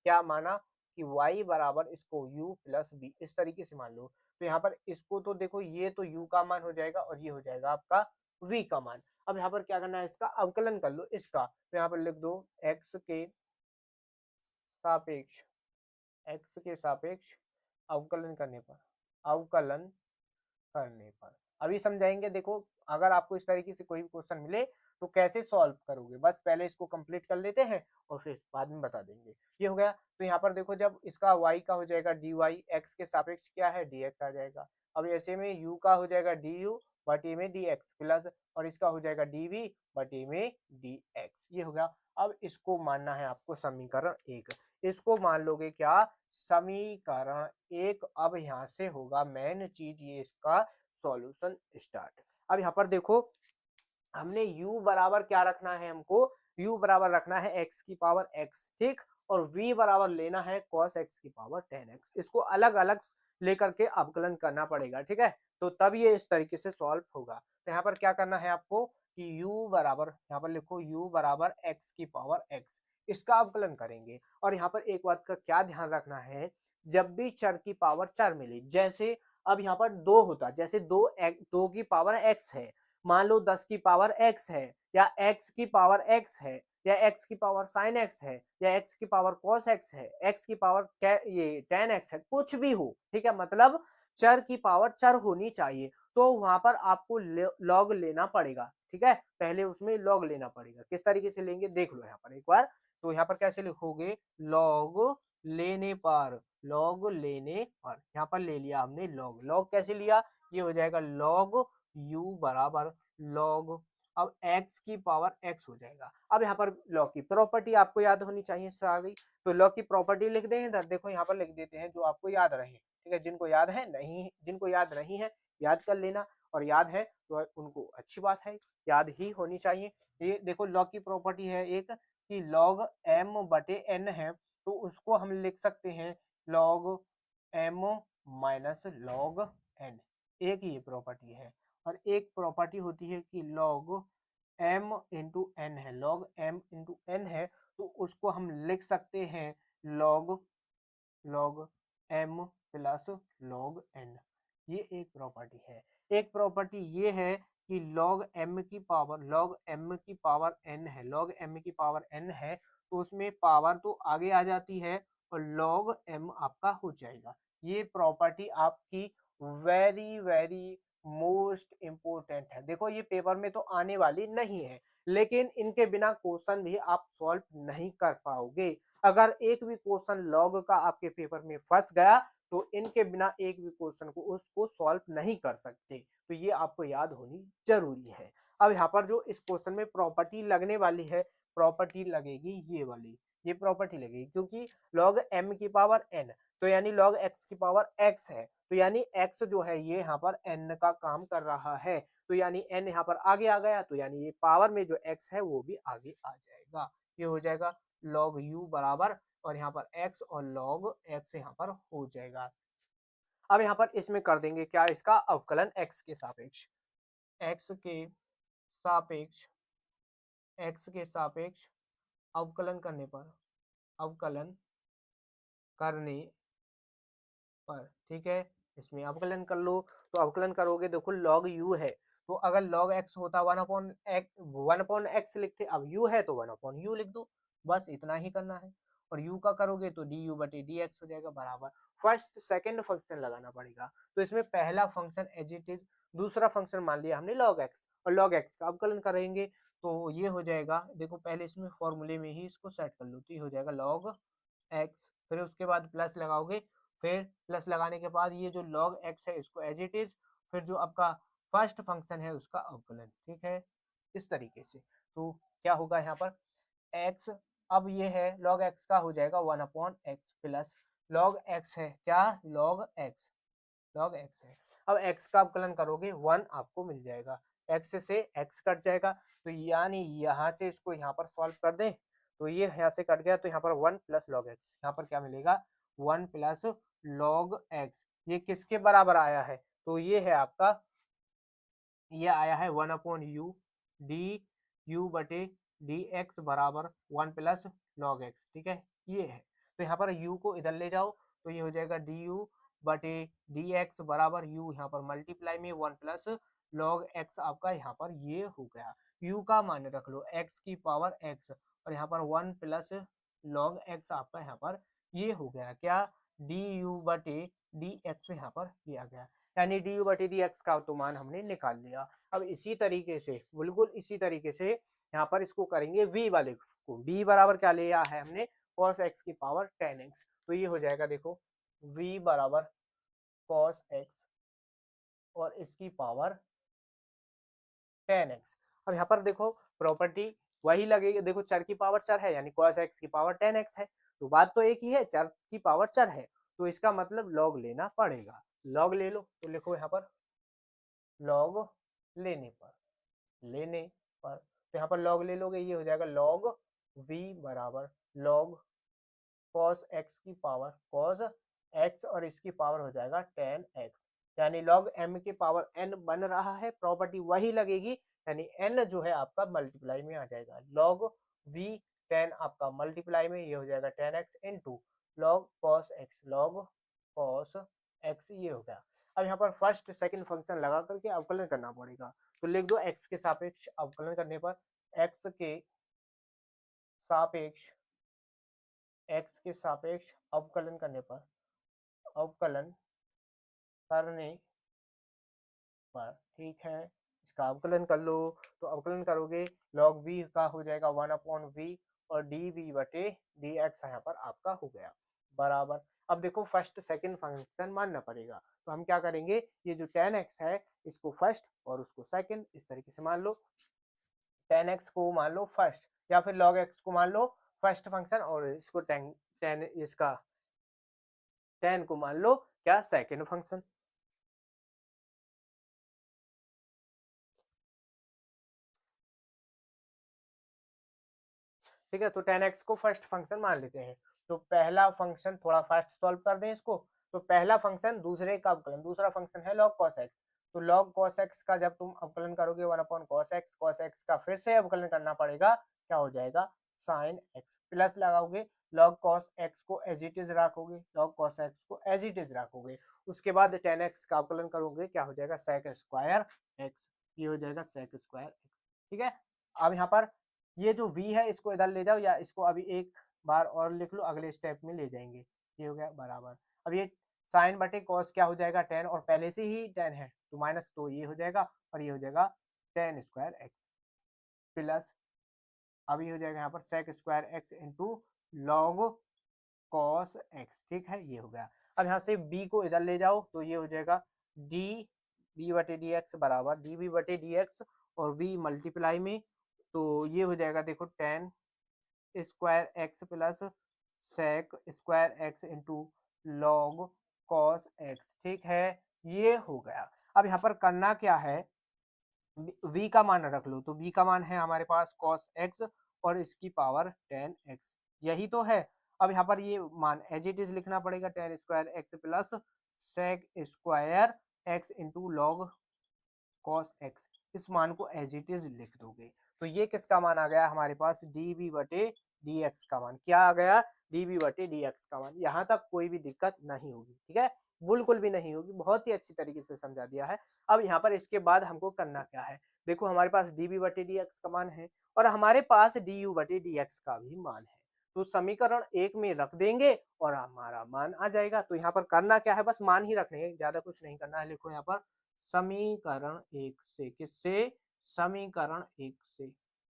क्या माना कि y बराबर इसको u प्लस बी, इस तरीके से मान लो। तो यहाँ पर इसको तो देखो, ये तो u का मान हो जाएगा और ये हो जाएगा आपका v का मान। अब यहाँ पर क्या करना है, इसका अवकलन कर लो इसका, तो यहाँ पर लिख दो x के सापेक्ष, x के सापेक्ष अवकलन करने पर, अवकलन करने पर अभी समझाएंगे। देखो अगर आपको इस तरीके से कोई भी क्वेश्चन मिले तो कैसे सॉल्व करोगे, बस पहले इसको कंप्लीट कर लेते हैं और फिर बाद में बता देंगे। ये हो गया। तो यहाँ पर देखो जब इसका y का हो जाएगा dy, x के सापेक्ष क्या है dx आ जाएगा। अब ऐसे में u का हो जाएगा du बटे में dx प्लस, और इसका हो जाएगा dv बटे में dx, ये हो गया। अब इसको मानना है आपको समीकरण एक, इसको मान लोगे क्या, समीकरण एक। अब यहाँ से होगा मेन चीज, ये इसका सॉल्यूशन स्टार्ट। अब यहाँ पर देखो हमने u बराबर क्या रखना है, हमको u बराबर रखना है x की पावर x, ठीक, और v बराबर लेना है cos x की पावर 10x। इसको अलग अलग लेकर के अवकलन करना पड़ेगा, ठीक है, तो तब ये इस तरीके से सॉल्व होगा। तो यहाँ पर क्या करना है आपको कि u बराबर, यहाँ पर लिखो u बराबर x की पावर x, इसका अवकलन करेंगे। और यहाँ पर एक बात का क्या ध्यान रखना है, जब भी चर की पावर चार मिले, जैसे अब यहाँ पर दो होता, जैसे दो की पावर x है, मान लो 10 की पावर x है, या x की पावर x है, या x की पावर sin x है, या x की पावर cos x है, x की पावर ये tan x है, कुछ भी हो, ठीक है, मतलब चर की पावर चर होनी चाहिए। तो वहां पर आपको लॉग लेना पड़ेगा, ठीक है, पहले उसमें लॉग लेना पड़ेगा। किस तरीके से लेंगे देख लो यहाँ पर एक बार। तो यहाँ पर कैसे लिखोगे, लॉग लेने पर, लॉग लेने पर, यहाँ पर ले लिया हमने लॉग, लॉग कैसे लिया, ये हो जाएगा लॉग u बराबर लॉग, अब x की पावर x हो जाएगा। अब यहाँ पर लॉग की प्रॉपर्टी आपको याद होनी चाहिए सारी, तो लॉग की प्रॉपर्टी लिख दें इधर, देखो यहाँ पर लिख देते हैं जो आपको याद रहे, ठीक है, जिनको याद है नहीं, जिनको याद नहीं है याद कर लेना, और याद है तो उनको अच्छी बात है, याद ही होनी चाहिए। ये देखो लॉग की प्रॉपर्टी है एक कि लॉग m बटे n है, तो उसको हम लिख सकते हैं log m minus log n, एक ही प्रॉपर्टी है। और एक प्रॉपर्टी होती है कि log m इंटू एन है, log m इंटू एन है, तो उसको हम लिख सकते हैं log m plus log n, ये एक प्रॉपर्टी है। एक प्रॉपर्टी ये है कि log m की पावर n है, log m की पावर n है, तो उसमें पावर तो आगे आ जाती है और log m आपका हो जाएगा। ये प्रॉपर्टी आपकी वेरी वेरी मोस्ट इम्पोर्टेंट है। देखो ये पेपर में तो आने वाली नहीं है, लेकिन इनके बिना क्वेश्चन भी आप सॉल्व नहीं कर पाओगे। अगर एक भी क्वेश्चन लॉग का आपके पेपर में फंस गया तो इनके बिना एक भी क्वेश्चन को उसको सॉल्व नहीं कर सकते, तो ये आपको याद होनी जरूरी है। अब यहाँ पर जो इस क्वेश्चन में प्रॉपर्टी लगने वाली है, प्रॉपर्टी लगेगी ये वाली, ये प्रॉपर्टी लगेगी क्योंकि log m की पावर n, तो यानी log x की पावर x है, तो यानी x जो है ये यहाँ पर n का काम कर रहा है, तो यानी n यहाँ पर आगे आ गया, तो यानी ये पावर में जो x है वो भी आगे आ जाएगा। ये हो जाएगा log u बराबर, और यहाँ पर x और log x यहाँ पर हो जाएगा। अब यहाँ पर इसमें कर देंगे क्या, इसका अवकलन x के सापेक्ष, x के सापेक्ष, x के सापेक्ष अवकलन करने पर, अवकलन करने पर, ठीक है, इसमें अवकलन कर लो। तो अवकलन करोगे, देखो log u है, तो अगर log x होता 1/x लिखते, अब u है तो 1/u लिख दो, बस इतना ही करना है। और u का करोगे तो du बटे dx हो जाएगा बराबर, फर्स्ट सेकंड फंक्शन लगाना पड़ेगा। तो इसमें पहला फंक्शन एज इट इज, दूसरा फंक्शन मान लिया हमने log x, और log x का अवकलन करेंगे तो ये हो जाएगा, देखो पहले इसमें फॉर्मूले में ही इसको सेट कर लो, तो ये हो जाएगा log x, फिर उसके बाद प्लस लगाओगे, फिर प्लस लगाने के बाद ये जो log x है इसको एज इट इज, फिर जो आपका फर्स्ट फंक्शन है उसका अवकलन, ठीक है, इस तरीके से। तो क्या होगा यहाँ पर x, अब ये है log x का हो जाएगा 1/x प्लस log x है क्या, log x है। अब x का अवकलन करोगे 1 आपको मिल जाएगा, x से x कट जाएगा, तो यानी यहाँ से इसको यहाँ पर सॉल्व कर दें तो ये यहाँ से कट गया, तो यहाँ पर 1 प्लस log x, यहाँ पर क्या मिलेगा 1 प्लस log x। ये किसके बराबर आया है, तो ये है आपका, ये आया है 1/u डी यू बटे डी एक्स बराबर 1 प्लस लॉग एक्स, ठीक है ये है। तो यहाँ पर u को इधर ले जाओ तो ये हो जाएगा डी यू बटे डी एक्स बराबर u, यहाँ पर मल्टीप्लाई में 1 प्लस लॉग एक्स आपका यहाँ पर ये हो गया। u का मान रख लो x की पावर x और यहाँ पर 1 प्लस लॉग एक्स आपका यहाँ पर ये हो गया क्या, डी यू बटे डी एक्स यहाँ पर लिया गया, यानी डी यू बटे डी एक्स का तो मान हमने निकाल लिया। अब इसी तरीके से, बिल्कुल इसी तरीके से यहाँ पर इसको करेंगे v वाले को, v बराबर क्या लिया है हमने cos x की पावर 10x, तो ये हो जाएगा देखो v बराबर cos x और इसकी पावर 10x। अब यहाँ पर देखो प्रॉपर्टी वही लगेगी, देखो चर की पावर चर है यानी cos x की पावर 10x है, तो बात तो एक ही है, चर की पावर चर है तो इसका मतलब log लेना पड़ेगा, log ले लो, तो लिखो यहाँ पर log लेने पर तो यहाँ पर log ले लोगे, ये हो जाएगा log v बराबर log cos x की पावर cos x और इसकी पावर हो जाएगा 10x, यानी log m की पावर n बन रहा है, प्रॉपर्टी वही लगेगी, यानी n जो है आपका मल्टीप्लाई में आ जाएगा, log v 10 आपका मल्टीप्लाई में ये हो जाएगा 10x into log cos x ये हो गया। अब यहाँ पर फर्स्ट सेकंड फंक्शन लगा करके अवकलन करना पड़ेगा, तो लिख दो x के सापेक्ष अवकलन करने पर, x के सापेक्ष अवकलन करने पर, अवकलन करने पर ठीक है, इसका अवकलन कर लो, तो अवकलन करोगे log v का हो जाएगा 1/v और dv बटे dx यहाँ पर आपका हो गया बराबर। अब देखो फर्स्ट सेकंड फंक्शन मानना पड़ेगा, तो हम क्या करेंगे, ये जो 10x है इसको फर्स्ट और उसको सेकंड इस तरीके से मान लो, 10x को मान लो फर्स्ट या फिर log x को मान लो फर्स्ट फंक्शन और इसको 10 इसका 10 को मान लो क्या सेकंड फंक्शन। ठीक है, तो 10x को फर्स्ट फंक्शन मान लेते हैं, तो पहला फंक्शन थोड़ा फास्ट सॉल्व कर दें इसको, तो पहला फंक्शन दूसरे का अवकलन, दूसरा फंक्शन है log cos x, तो log cos x का जब तुम अवकलन करोगे 1/cos x का फिर से अवकलन करना पड़ेगा, क्या हो जाएगा sin x, प्लस लगाओगे log cos x को एज इट इज रखोगे, log cos x को एज इट इज रखोगे, उसके बाद 10x का अवकलन करोगे क्या हो जाएगा sec स्क्वायर x, ये हो जाएगा sec स्क्वायर x। ठीक है, अब यहाँ पर ये जो v है इसको इधर ले जाओ या इसको अभी एक बार और लिख लो, अगले स्टेप में ले जाएंगे, ये हो गया बराबर। अब ये साइन बटे कॉस क्या हो जाएगा 10 और पहले से ही 10 है तो माइनस, तो ये हो जाएगा और ये हो जाएगा tan स्क्वायर एक्स प्लस, अब ये हो जाएगा यहाँ पर sec square X into log cos x, ठीक है ये हो गया। अब यहाँ से b को इधर ले जाओ तो ये हो जाएगा b बटे डी एक्स बराबर db बटे डी एक्स और v मल्टीप्लाई में, तो ये हो जाएगा देखो tan square X plus sec square X into log cos x, ठीक है ये हो गया। अब यहाँ पर करना क्या है, v का मान रख लो, तो v का मान है हमारे पास cos x और इसकी पावर tan x, यही तो है। अब यहाँ पर ये मान एज इट इज लिखना पड़ेगा, tan square X plus sec square X into log cos x, इस मान को एज इट इज लिख दोगे, तो ये किसका मान आ गया हमारे पास db बटे dx का मान, क्या आ गया db बटे dx का मान। यहाँ तक कोई भी दिक्कत नहीं होगी, ठीक है बिल्कुल भी नहीं होगी, बहुत ही अच्छी तरीके से समझा दिया है। अब यहाँ पर इसके बाद हमको करना क्या है, देखो हमारे पास db बटे dx का मान है और हमारे पास du बटे dx का भी मान है, तो समीकरण एक में रख देंगे और हमारा मान आ जाएगा। तो यहाँ पर करना क्या है, बस मान ही रखने हैं, ज्यादा कुछ नहीं करना है। लिखो यहाँ पर समीकरण एक से, किससे, समीकरण एक से,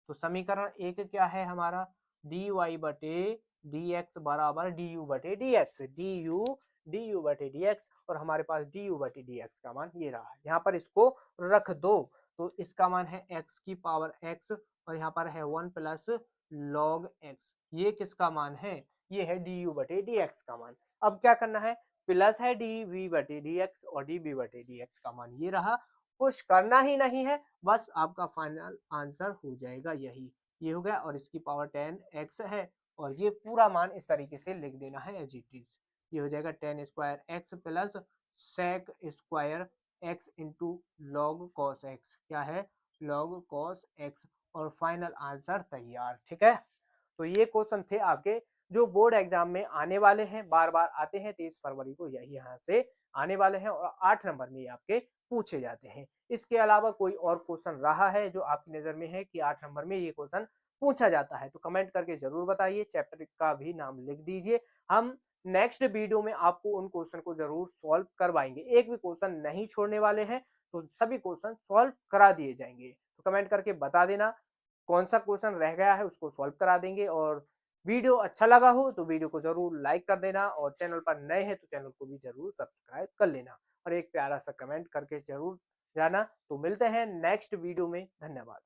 तो समीकरण एक क्या है हमारा dy बटे dx बराबर du बटे dx, du बटे dx और हमारे पास du बटे dx का मान ये रहा है, यहाँ पर इसको रख दो, तो इसका मान है x की पावर x और यहाँ पर है 1 प्लस लॉग एक्स, ये किसका मान है, ये है डी यू बटे डी एक्स का मान। अब क्या करना है, प्लस है डी वी बटे डी एक्स और डी बी बटे डी एक्स का मान ये रहा, कुछ करना ही नहीं है, बस आपका फाइनल आंसर हो जाएगा यही, ये हो गया। और इसकी पावर 10 x है और ये पूरा मान इस तरीके से लिख देना है एज इट इज, ये हो जाएगा 10 square X plus sec square X into log cos X, क्या है लॉग कॉस एक्स, और फाइनल आंसर तैयार। ठीक है, तो ये क्वेश्चन थे आपके जो बोर्ड एग्जाम में आने वाले हैं, बार बार आते हैं, 23 फरवरी को यही यहाँ से आने वाले हैं और 8 नंबर में ये आपके पूछे जाते हैं। इसके अलावा कोई और क्वेश्चन रहा है जो आपकी नजर में है कि 8 नंबर में ये क्वेश्चन पूछा जाता है, तो कमेंट करके जरूर बताइए, चैप्टर का भी नाम लिख दीजिए। हम नेक्स्ट वीडियो में आपको उन क्वेश्चन को जरूर सॉल्व करवाएंगे, एक भी क्वेश्चन नहीं छोड़ने वाले हैं, तो सभी क्वेश्चन सॉल्व करा दिए जाएंगे। तो कमेंट करके बता देना कौन सा क्वेश्चन रह गया है, उसको सॉल्व करा देंगे। और वीडियो अच्छा लगा हो तो वीडियो को जरूर लाइक कर देना, और चैनल पर नए हैं तो चैनल को भी जरूर सब्सक्राइब कर लेना, और एक प्यारा सा कमेंट करके जरूर जाना। तो मिलते हैं नेक्स्ट वीडियो में, धन्यवाद।